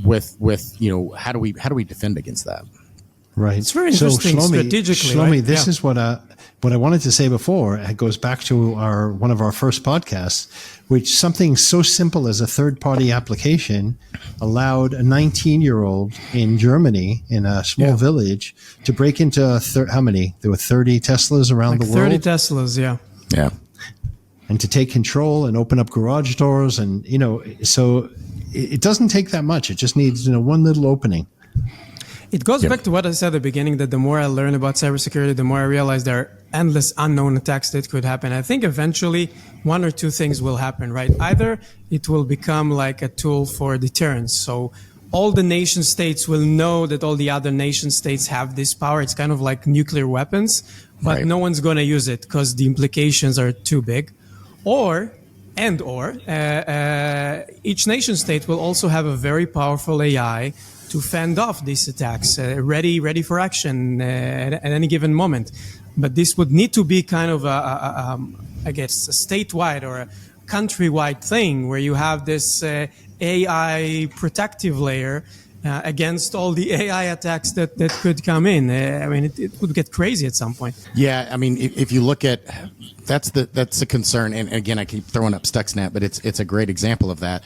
with, how do we defend against that? Right. It's very interesting strategically. Shlomi, right? this is what I wanted to say before. It goes back to one of our first podcasts, which something so simple as a third-party application allowed a 19-year-old in Germany in a small village to break into how many? There were 30 Teslas around the world. 30 Teslas, yeah. Yeah. And to take control and open up garage doors, and so it doesn't take that much. It just needs one little opening. It goes back to what I said at the beginning, that the more I learn about cybersecurity, the more I realize there are endless unknown attacks that could happen. I think eventually one or two things will happen, right? Either it will become like a tool for deterrence. So all the nation states will know that all the other nation states have this power. It's kind of like nuclear weapons, but no one's going to use it because the implications are too big. Or each nation state will also have a very powerful AI to fend off these attacks, ready for action at any given moment. But this would need to be kind of a statewide or a countrywide thing where you have this AI protective layer against all the AI attacks that could come in. It would get crazy at some point. Yeah, I mean, if you look at that's the concern, and again, I keep throwing up Stuxnet, but it's a great example of that.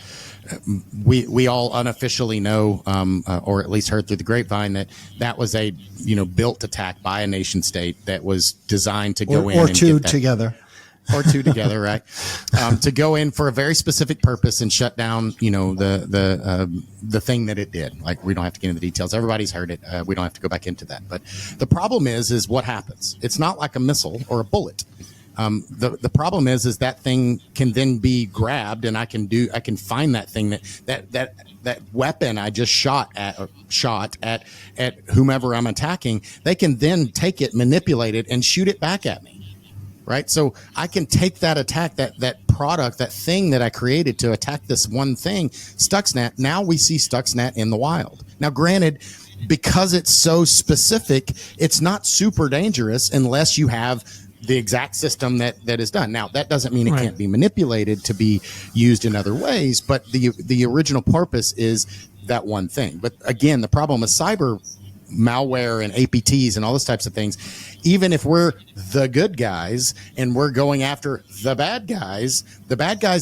We all unofficially know, or at least heard through the grapevine, that was a built attack by a nation state that was designed to go in or and two get that, together. or two together, right? To go in for a very specific purpose and shut down, the thing that it did. Like, we don't have to get into the details. Everybody's heard it. We don't have to go back into that. But the problem is what happens. It's not like a missile or a bullet. The problem is that thing can then be grabbed, and I can find that thing that weapon I just shot at whomever I'm attacking. They can then take it, manipulate it, and shoot it back at me. Right. So I can take that attack, that product, that thing that I created to attack this one thing, Stuxnet. Now we see Stuxnet in the wild. Now, granted, because it's so specific, it's not super dangerous unless you have the exact system that is done. Now, that doesn't mean it can't be manipulated to be used in other ways, but the original purpose is that one thing. But again, the problem with cyber malware and APTs and all those types of things, even if we're the good guys and we're going after the bad guys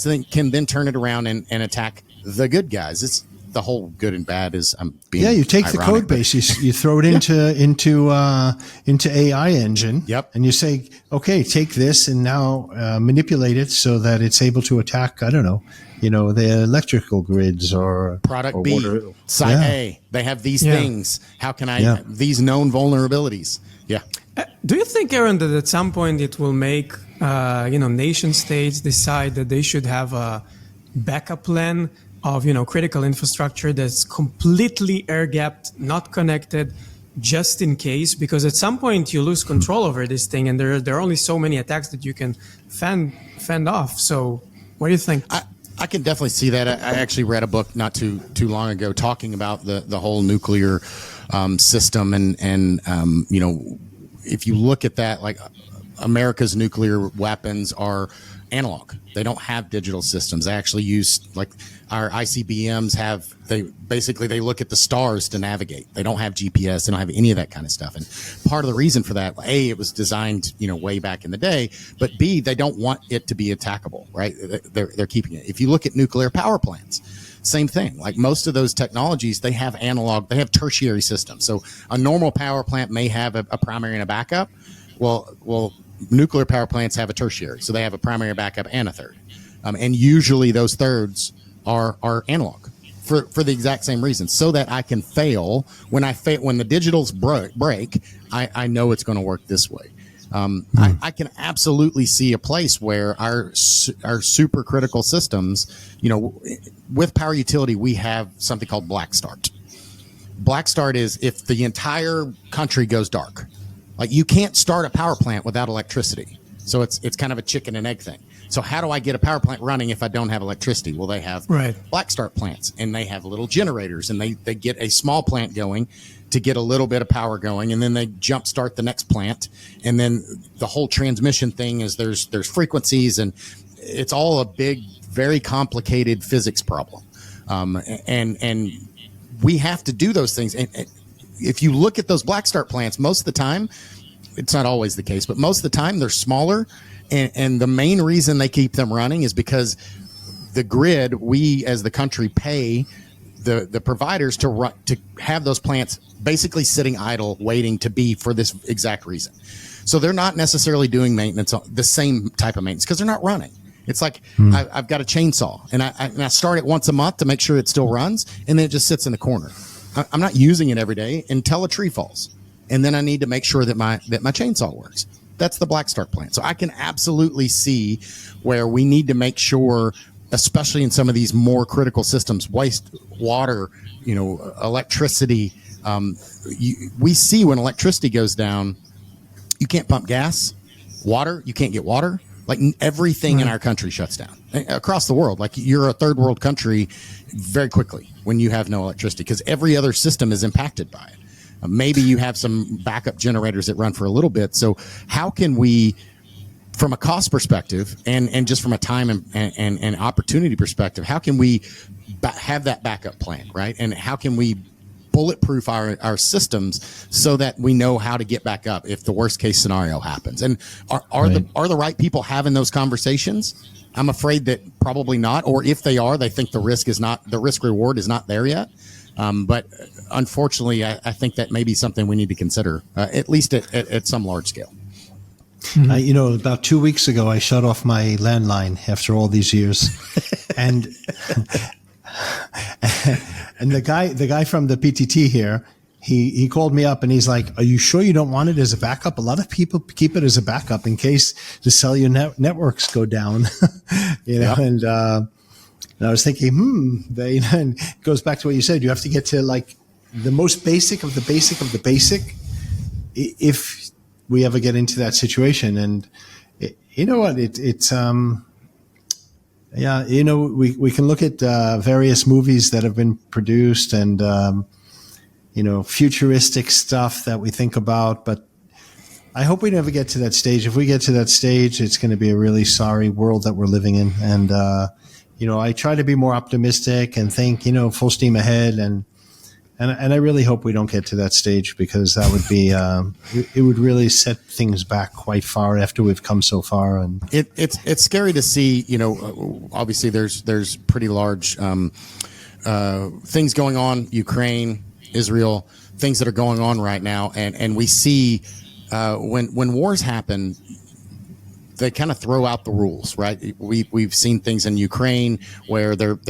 then can then turn it around and attack the good guys. It's the whole good and bad is you take the code base, you throw it into AI engine. Yep. And you say, okay, take this and now manipulate it so that it's able to attack, I don't know, the electrical grids or product B, site A. They have these things. How can I these known vulnerabilities? Yeah. Do you think, Aaron, that at some point it will make nation states decide that they should have a backup plan of critical infrastructure that's completely air-gapped, not connected, just in case? Because at some point you lose control over this thing, and there are only so many attacks that you can fend off. So what do you think? I can definitely see that. I actually read a book not too long ago talking about the whole nuclear system, and if you look at that, like America's nuclear weapons are analog. They don't have digital systems. They actually use, like our ICBMs have, they look at the stars to navigate. They don't have GPS. They don't have any of that kind of stuff. And part of the reason for that, A, it was designed, way back in the day, but B, they don't want it to be attackable, right? They're keeping it. If you look at nuclear power plants, same thing. Like most of those technologies, they have analog, they have tertiary systems. So a normal power plant may have a primary and a backup. Well, nuclear power plants have a tertiary, so they have a primary, backup, and a third. And usually those thirds are analog for the exact same reason, so that I can fail when the digitals break. I know it's going to work this way. I can absolutely see a place where our super critical systems, with power utility, we have something called black start. Black start is if the entire country goes dark. Like, you can't start a power plant without electricity. So it's kind of a chicken and egg thing. So how do I get a power plant running if I don't have electricity? Well, they have black start plants, and they have little generators, and they get a small plant going to get a little bit of power going, and then they jump start the next plant. And then the whole transmission thing is there's frequencies, and it's all a big, very complicated physics problem. And we have to do those things. And if you look at those black start plants, most of the time, it's not always the case, but most of the time they're smaller. And the main reason they keep them running is because the grid, we as the country pay the providers to have those plants basically sitting idle, waiting to be for this exact reason. So they're not necessarily doing maintenance, the same type of maintenance, because they're not running. It's like I've got a chainsaw, and I start it once a month to make sure it still runs, and then it just sits in the corner. I'm not using it every day until a tree falls, and then I need to make sure that my chainsaw works. That's the black start plant. So I can absolutely see where we need to make sure, especially in some of these more critical systems, waste, water, electricity. We see when electricity goes down, you can't pump gas, water, you can't get water. Like everything in our country shuts down across the world. Like you're a third world country very quickly when you have no electricity, because every other system is impacted by it. Maybe you have some backup generators that run for a little bit. So how can we, from a cost perspective and just from a time and opportunity perspective, how can we have that backup plan, right? And how can we bulletproof our systems so that we know how to get back up if the worst case scenario happens? And are the right people having those conversations? I'm afraid that probably not. Or if they are, they think the risk reward is not there yet. But unfortunately, I think that may be something we need to consider, at least at some large scale. About 2 weeks ago, I shut off my landline after all these years, and the guy from the PTT here, he called me up and he's like, "Are you sure you don't want it as a backup? A lot of people keep it as a backup in case the cellular networks go down." Yep. And I was thinking, and it goes back to what you said. You have to get to like the most basic of the basic of the basic if we ever get into that situation. And you know what? We can look at various movies that have been produced and, futuristic stuff that we think about. But I hope we never get to that stage. If we get to that stage, it's going to be a really sorry world that we're living in. And, I try to be more optimistic and think, full steam ahead. And I really hope we don't get to that stage, because that would be, it would really set things back quite far after we've come so far. And it's scary to see, obviously there's pretty large, things going on, Ukraine, Israel, things that are going on right now. And we see, when wars happen, they kind of throw out the rules, right? We've seen things in Ukraine where they're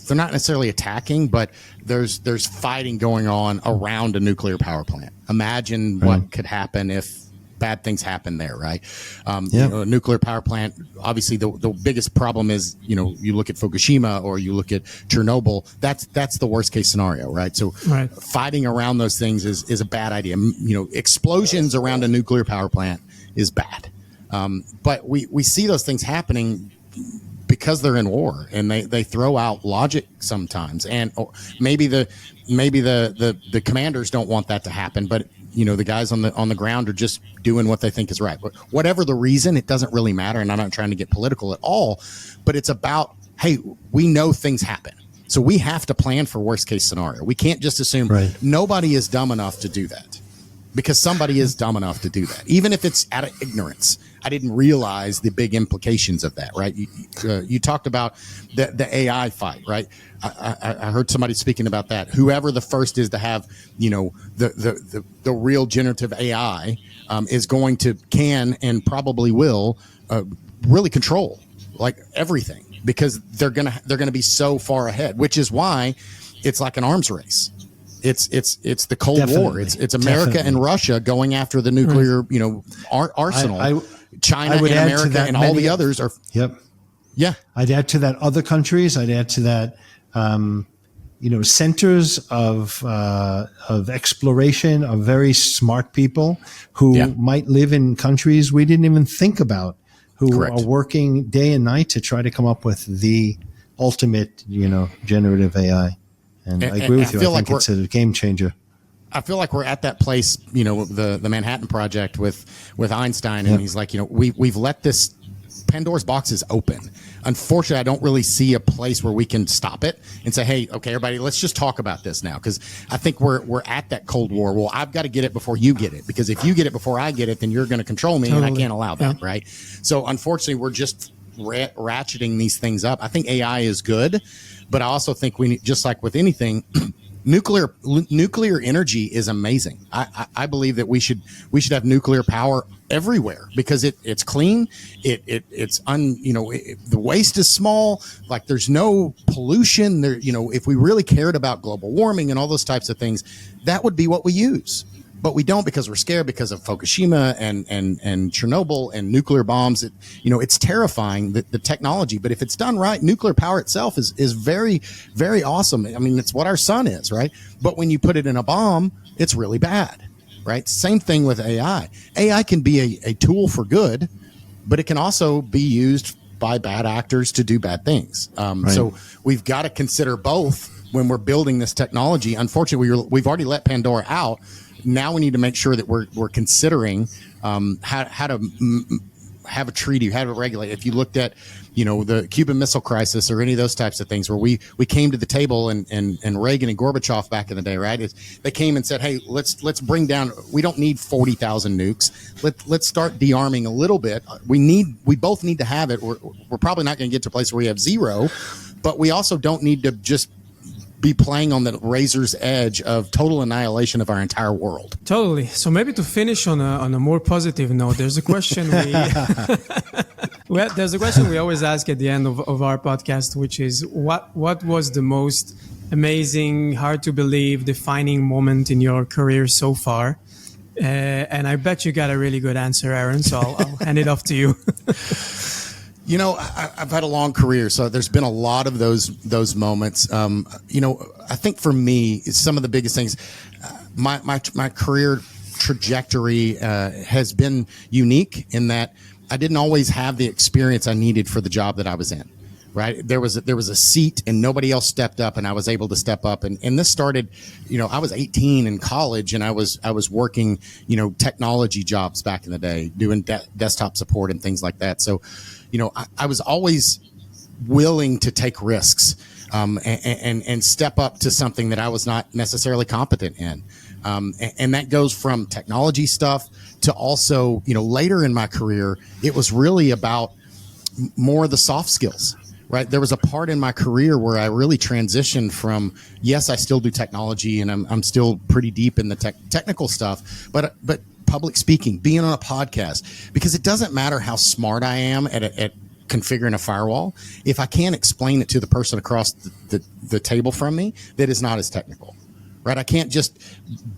not necessarily attacking, but there's fighting going on around a nuclear power plant. Imagine what could happen if bad things happen there, right? A nuclear power plant, obviously the biggest problem is, you look at Fukushima or you look at Chernobyl, that's the worst case scenario, right? So fighting around those things is a bad idea. Explosions around a nuclear power plant is bad. But we see those things happening because they're in war, and they throw out logic sometimes, and or maybe the commanders don't want that to happen, but the guys on the ground are just doing what they think is right. But whatever the reason, it doesn't really matter, and I'm not trying to get political at all, but it's about, hey, we know things happen, so we have to plan for worst case scenario. We can't just assume nobody is dumb enough to do that, because somebody is dumb enough to do that, even if it's out of ignorance. I didn't realize the big implications of that, right? You talked about the AI fight, right? I heard somebody speaking about that. Whoever the first is to have, the real generative AI can and probably will really control like everything, because they're gonna be so far ahead, which is why it's like an arms race. It's the Cold War. It's America and Russia going after the nuclear, arsenal. China and America and all the others are. Yep. Yeah. I'd add to that other countries. I'd add to that, centers of exploration of very smart people who might live in countries we didn't even think about, who are working day and night to try to come up with the ultimate, generative AI. And I agree with you. I think it's a game changer. I feel like we're at that place, the Manhattan Project with Einstein, and he's like, we've let this Pandora's box is open. Unfortunately, I don't really see a place where we can stop it and say, hey, okay, everybody, let's just talk about this now, because I think we're at that Cold War. Well, I've got to get it before you get it, because if you get it before I get it, then you're going to control me, and I can't allow that, right? So unfortunately, we're just ratcheting these things up. I think AI is good, but I also think we need, just like with anything, nuclear energy is amazing. I believe that we should have nuclear power everywhere, because it's clean. The waste is small. Like, there's no pollution there. If we really cared about global warming and all those types of things, that would be what we use. But we don't, because we're scared because of Fukushima and Chernobyl and nuclear bombs. It's terrifying, the technology. But if it's done right, nuclear power itself is very, very awesome. I mean, it's what our sun is, right? But when you put it in a bomb, it's really bad, right? Same thing with AI. AI can be a tool for good, but it can also be used by bad actors to do bad things. So we've got to consider both when we're building this technology. Unfortunately, we've already let Pandora out. Now we need to make sure that we're considering how to have a treaty, how to regulate. If you looked at, the Cuban Missile Crisis or any of those types of things, where we came to the table, and Reagan and Gorbachev back in the day, right? They came and said, hey, let's bring down. We don't need 40,000 nukes. Let's start dearming a little bit. We both need to have it. We're probably not going to get to a place where we have zero, but we also don't need to just be playing on the razor's edge of total annihilation of our entire world. Totally. So maybe to finish on a more positive note, there's a question there's a question we always ask at the end of our podcast, which is what was the most amazing, hard to believe, defining moment in your career so far? And I bet you got a really good answer, Aaron. So I'll hand it off to you. I've had a long career, so there's been a lot of those moments. I think for me, some of the biggest things, my career trajectory has been unique in that I didn't always have the experience I needed for the job that I was in. Right. There was a seat and nobody else stepped up, and I was able to step up. And this started, I was 18 in college, and I was working, technology jobs back in the day, doing desktop support and things like that. So, I was always willing to take risks and step up to something that I was not necessarily competent in. And that goes from technology stuff to also, later in my career, it was really about more of the soft skills. Right. There was a part in my career where I really transitioned from, yes, I still do technology, and I'm still pretty deep in the technical stuff, but public speaking, being on a podcast, because it doesn't matter how smart I am at configuring a firewall. If I can't explain it to the person across the table from me that is not as technical. Right. I can't just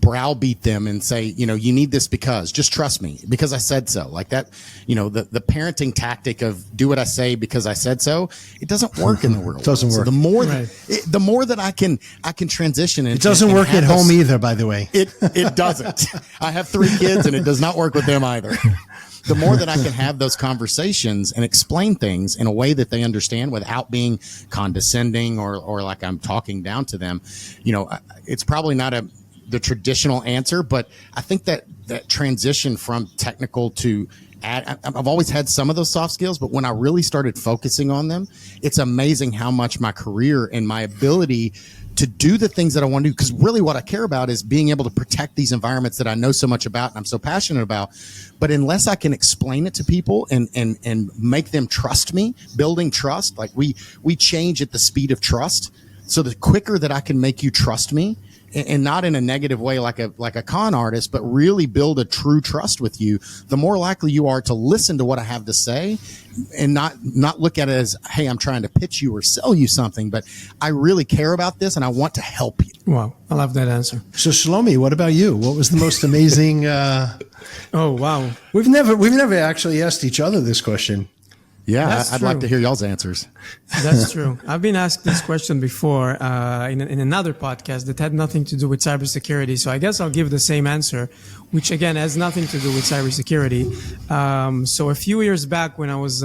browbeat them and say, you need this because just trust me because I said so, like that. The parenting tactic of do what I say because I said so. It doesn't work in the world. It doesn't work. So the more that I can transition. It doesn't work at home either, by the way. It doesn't. I have 3 kids, and it does not work with them either. the more that I can have those conversations and explain things in a way that they understand without being condescending or like I'm talking down to them, it's probably not the traditional answer, but I think that transition from technical to I've always had some of those soft skills, but when I really started focusing on them, it's amazing how much my career and my ability to do the things that I want to do, because really what I care about is being able to protect these environments that I know so much about and I'm so passionate about. But unless I can explain it to people and make them trust me, building trust, like we change at the speed of trust. So the quicker that I can make you trust me, and not in a negative way like a con artist, but really build a true trust with you, the more likely you are to listen to what I have to say and not look at it as, hey, I'm trying to pitch you or sell you something, but I really care about this and I want to help you. Wow, I love that answer. So Shlomi, what about you? What was the most amazing? Oh, wow. We've never actually asked each other this question. Yeah, I'd like to hear y'all's answers. That's true. I've been asked this question before in another podcast that had nothing to do with cybersecurity. So I guess I'll give the same answer, which again has nothing to do with cybersecurity. So a few years back when I was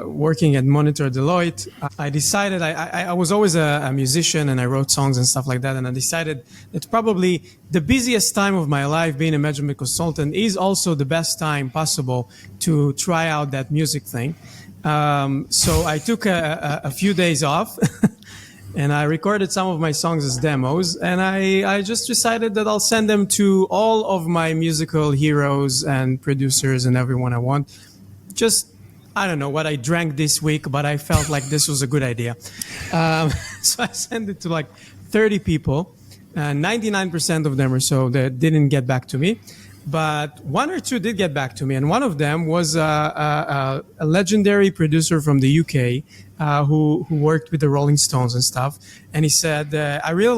working at Monitor Deloitte, I decided I was always a musician and I wrote songs and stuff like that. And I decided that probably the busiest time of my life being a management consultant is also the best time possible to try out that music thing. So I took a few days off and I recorded some of my songs as demos. And I just decided that I'll send them to all of my musical heroes and producers and everyone I want. I don't know what I drank this week, but I felt like this was a good idea. So I sent it to like 30 people. 99% of them or so that didn't get back to me. But one or two did get back to me. And one of them was a legendary producer from the UK who worked with the Rolling Stones and stuff. And he said, I really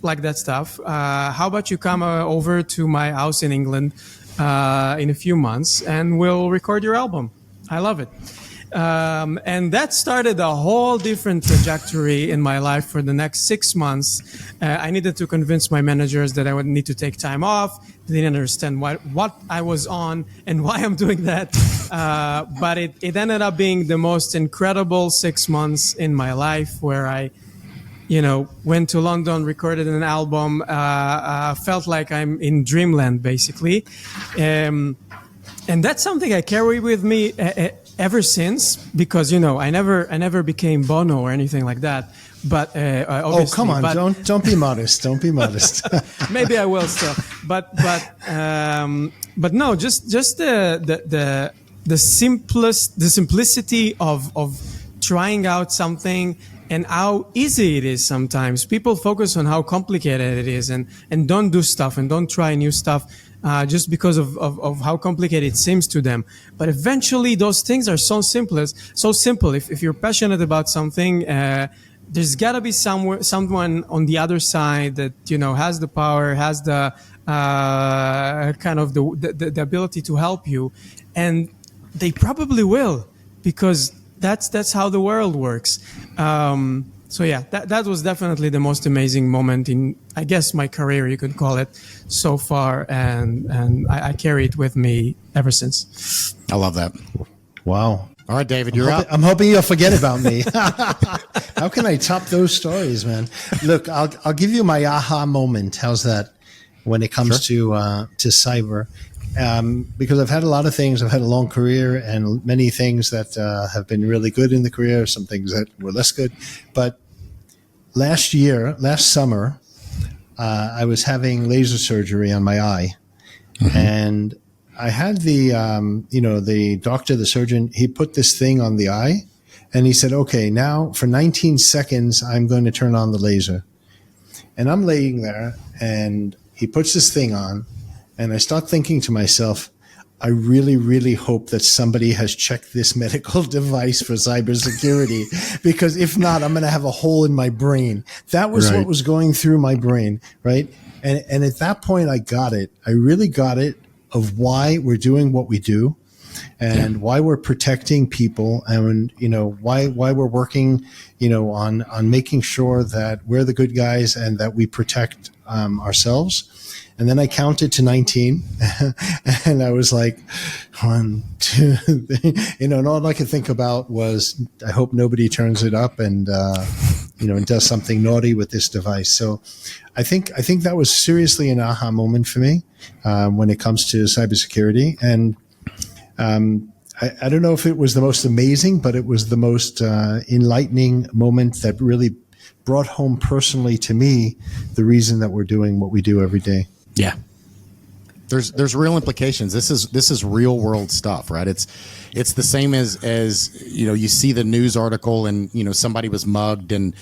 like that stuff. How about you come over to my house in England in a few months and we'll record your album. I love it. And that started a whole different trajectory in my life for the next 6 months. I needed to convince my managers that I would need to take time off. They didn't understand what I was on and why I'm doing that. But it ended up being the most incredible 6 months in my life where I, went to London, recorded an album, felt like I'm in dreamland, basically. And that's something I carry with me ever since, because I never became Bono or anything like that. But obviously, come on! Don't be modest. Don't be modest. Maybe I will still. But no, just the simplicity of trying out something and how easy it is. Sometimes people focus on how complicated it is and don't do stuff and don't try new stuff. Just because of how complicated it seems to them. But eventually those things are so simple. If you're passionate about something, there's gotta be someone on the other side that, has the power, has the, kind of the ability to help you. And they probably will, because that's how the world works. So yeah, that was definitely the most amazing moment in, I guess, my career, you could call it, so far, and I carry it with me ever since. I love that. Wow. All right, David, you're up. I'm hoping you'll forget about me. How can I top those stories, man? Look, I'll give you my aha moment. How's that? When it comes to cyber. Because I've had a lot of things. I've had a long career and many things that have been really good in the career, some things that were less good. But last summer, I was having laser surgery on my eye. Mm-hmm. And I had the doctor, the surgeon, he put this thing on the eye and he said, okay, now for 19 seconds, I'm going to turn on the laser. And I'm laying there and he puts this thing on. And I start thinking to myself, I really, really hope that somebody has checked this medical device for cybersecurity, because if not, I'm going to have a hole in my brain. That was what was going through my brain, right? And at that point, I got it. I really got it of why we're doing what we do. and why we're protecting people, and why we're working on making sure that we're the good guys and that we protect ourselves. And then I counted to 19 and I was like, 1, 2, 3. And all I could think about was, I hope nobody turns it up and does something naughty with this device. So I think that was seriously an aha moment for me when it comes to cybersecurity. And I don't know if it was the most amazing, but it was the most enlightening moment that really brought home personally to me the reason that we're doing what we do every day. Yeah. There's real implications. This is real world stuff, right? It's the same as you see the news article and somebody was mugged in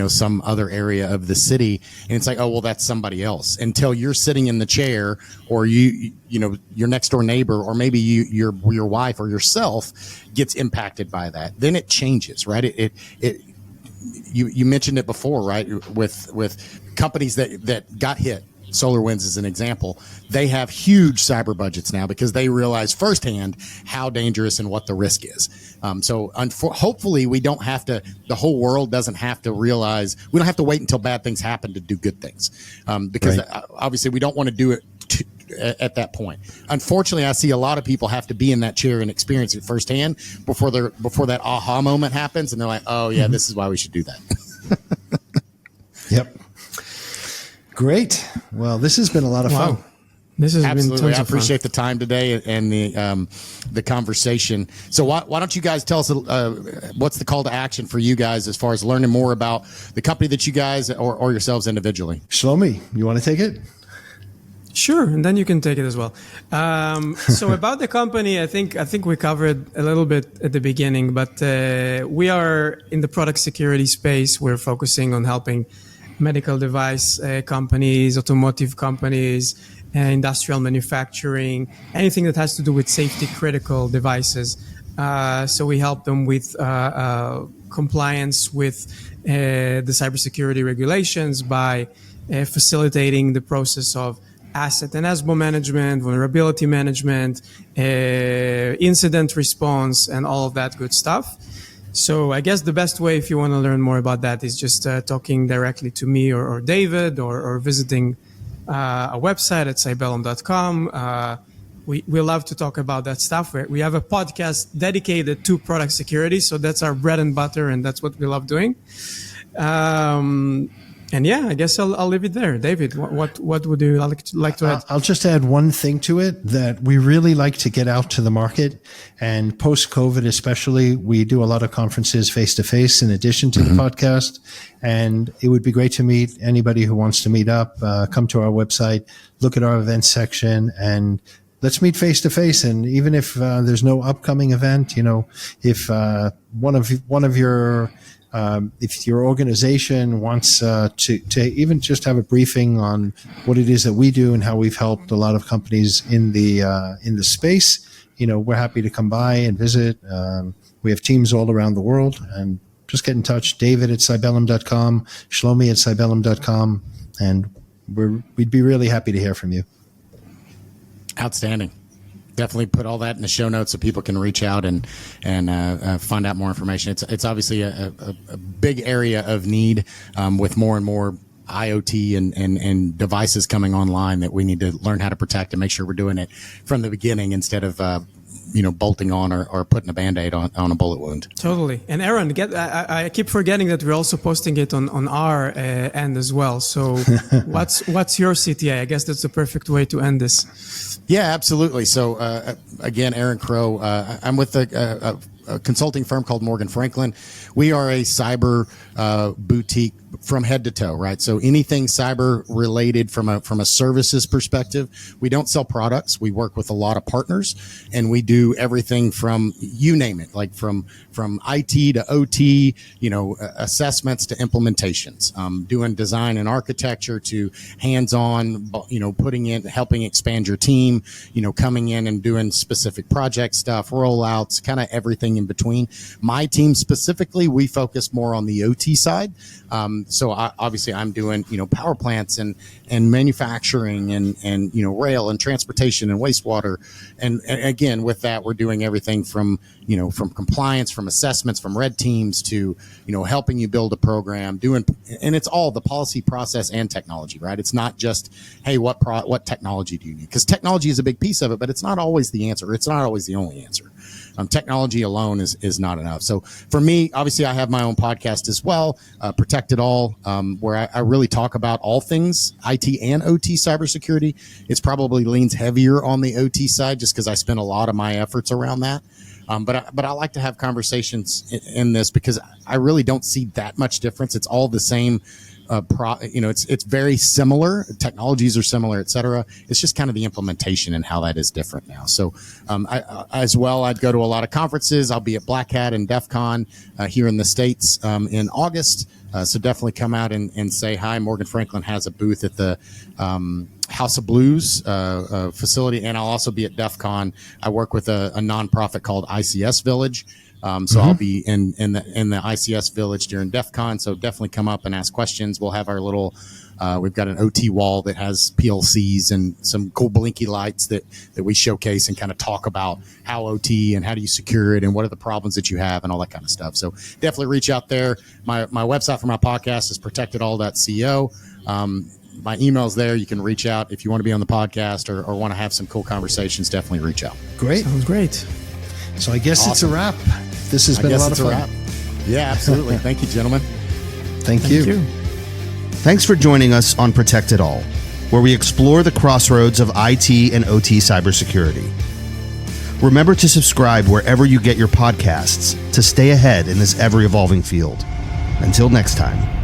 some other area of the city, and it's like, oh well, that's somebody else, until you're sitting in the chair, or your next door neighbor, or maybe your wife or yourself gets impacted by that. Then it changes, right? You mentioned it before, right? With companies that got hit. SolarWinds is an example. They have huge cyber budgets now because they realize firsthand how dangerous and what the risk is. Hopefully we don't have to, the whole world doesn't have to realize, we don't have to wait until bad things happen to do good things. Because obviously we don't want to do it at that point. Unfortunately, I see a lot of people have to be in that chair and experience it firsthand before that aha moment happens. And they're like, oh yeah, this is why we should do that. Yep. Great. Well, this has been a lot of fun. This has Absolutely. been tons I of fun. appreciate the time today and the conversation. So why don't you guys tell us what's the call to action for you guys as far as learning more about the company that you guys or yourselves individually? Shlomi, you want to take it? Sure, and then you can take it as well. So about the company, I think we covered a little bit at the beginning, but we are in the product security space. We're focusing on helping medical device companies, automotive companies, industrial manufacturing, anything that has to do with safety critical devices. So we help them with compliance with the cybersecurity regulations by facilitating the process of asset and ASBO management, vulnerability management, incident response, and all of that good stuff. So I guess the best way, if you want to learn more about that, is just talking directly to me or David, or visiting a website at cybellum.com. We love to talk about that stuff. We have a podcast dedicated to product security, so that's our bread and butter, and that's what we love doing. And yeah, I guess I'll leave it there. David, what would you like to add? I'll just add one thing to it, that we really like to get out to the market, and post-COVID especially, we do a lot of conferences face-to-face in addition to the podcast, and it would be great to meet anybody who wants to meet up. Come to our website, look at our events section, and let's meet face-to-face. And even if there's no upcoming event, if one of your if your organization wants to even just have a briefing on what it is that we do and how we've helped a lot of companies in the space, we're happy to come by and visit. We have teams all around the world, and just get in touch. David at cybellum.com, Shlomi at cybellum.com, and we'd be really happy to hear from you. Outstanding. Definitely put all that in the show notes so people can reach out and find out more information. It's obviously a big area of need with more and more IoT and devices coming online that we need to learn how to protect and make sure we're doing it from the beginning instead of bolting on or putting a Band-Aid on a bullet wound. Totally. And Aaron, I keep forgetting that we're also posting it on our end as well. So what's your CTA? I guess that's the perfect way to end this. Yeah, absolutely. So again, Aaron Crow, I'm with a consulting firm called Morgan Franklin. We are a cyber boutique from head to toe, right? So anything cyber related from a services perspective. We don't sell products. We work with a lot of partners, and we do everything from, you name it, like from IT to OT, assessments to implementations, doing design and architecture to hands-on, putting in, helping expand your team, coming in and doing specific project stuff, rollouts, kind of everything everything in between. My team specifically, we focus more on the OT side. Obviously I'm doing, power plants and manufacturing and rail and transportation and wastewater. And again, with that, we're doing everything from compliance, from assessments, from red teams to, helping you build a program, and it's all the policy, process, and technology, right? It's not just, hey, what technology do you need? Because technology is a big piece of it, but it's not always the answer. It's not always the only answer. Technology alone is not enough. So for me, obviously, I have my own podcast as well, Protect It All, where I really talk about all things IT and OT cybersecurity. It's probably leans heavier on the OT side just because I spend a lot of my efforts around that. But I like to have conversations in this because I really don't see that much difference. It's all the same. It's very similar. Technologies are similar, et cetera. It's just kind of the implementation and how that is different now. So, I'd go to a lot of conferences. I'll be at Black Hat and DEF CON here in the States in August. So definitely come out and say hi. Morgan Franklin has a booth at the House of Blues facility, and I'll also be at DEF CON. I work with a nonprofit called ICS Village. I'll be in the ICS Village during DEF CON. So definitely come up and ask questions. We'll have our little, we've got an OT wall that has PLCs and some cool blinky lights that we showcase and kind of talk about how OT and how do you secure it and what are the problems that you have and all that kind of stuff. So definitely reach out there. My website for my podcast is protectedall.co. My email's there. You can reach out if you want to be on the podcast or want to have some cool conversations. Definitely reach out. Great. Sounds great. So I guess Awesome. It's a wrap. This has been a lot of fun. Yeah, absolutely. Thank you, gentlemen. Thank you. Thanks for joining us on Protect It All, where we explore the crossroads of IT and OT cybersecurity. Remember to subscribe wherever you get your podcasts to stay ahead in this ever-evolving field. Until next time.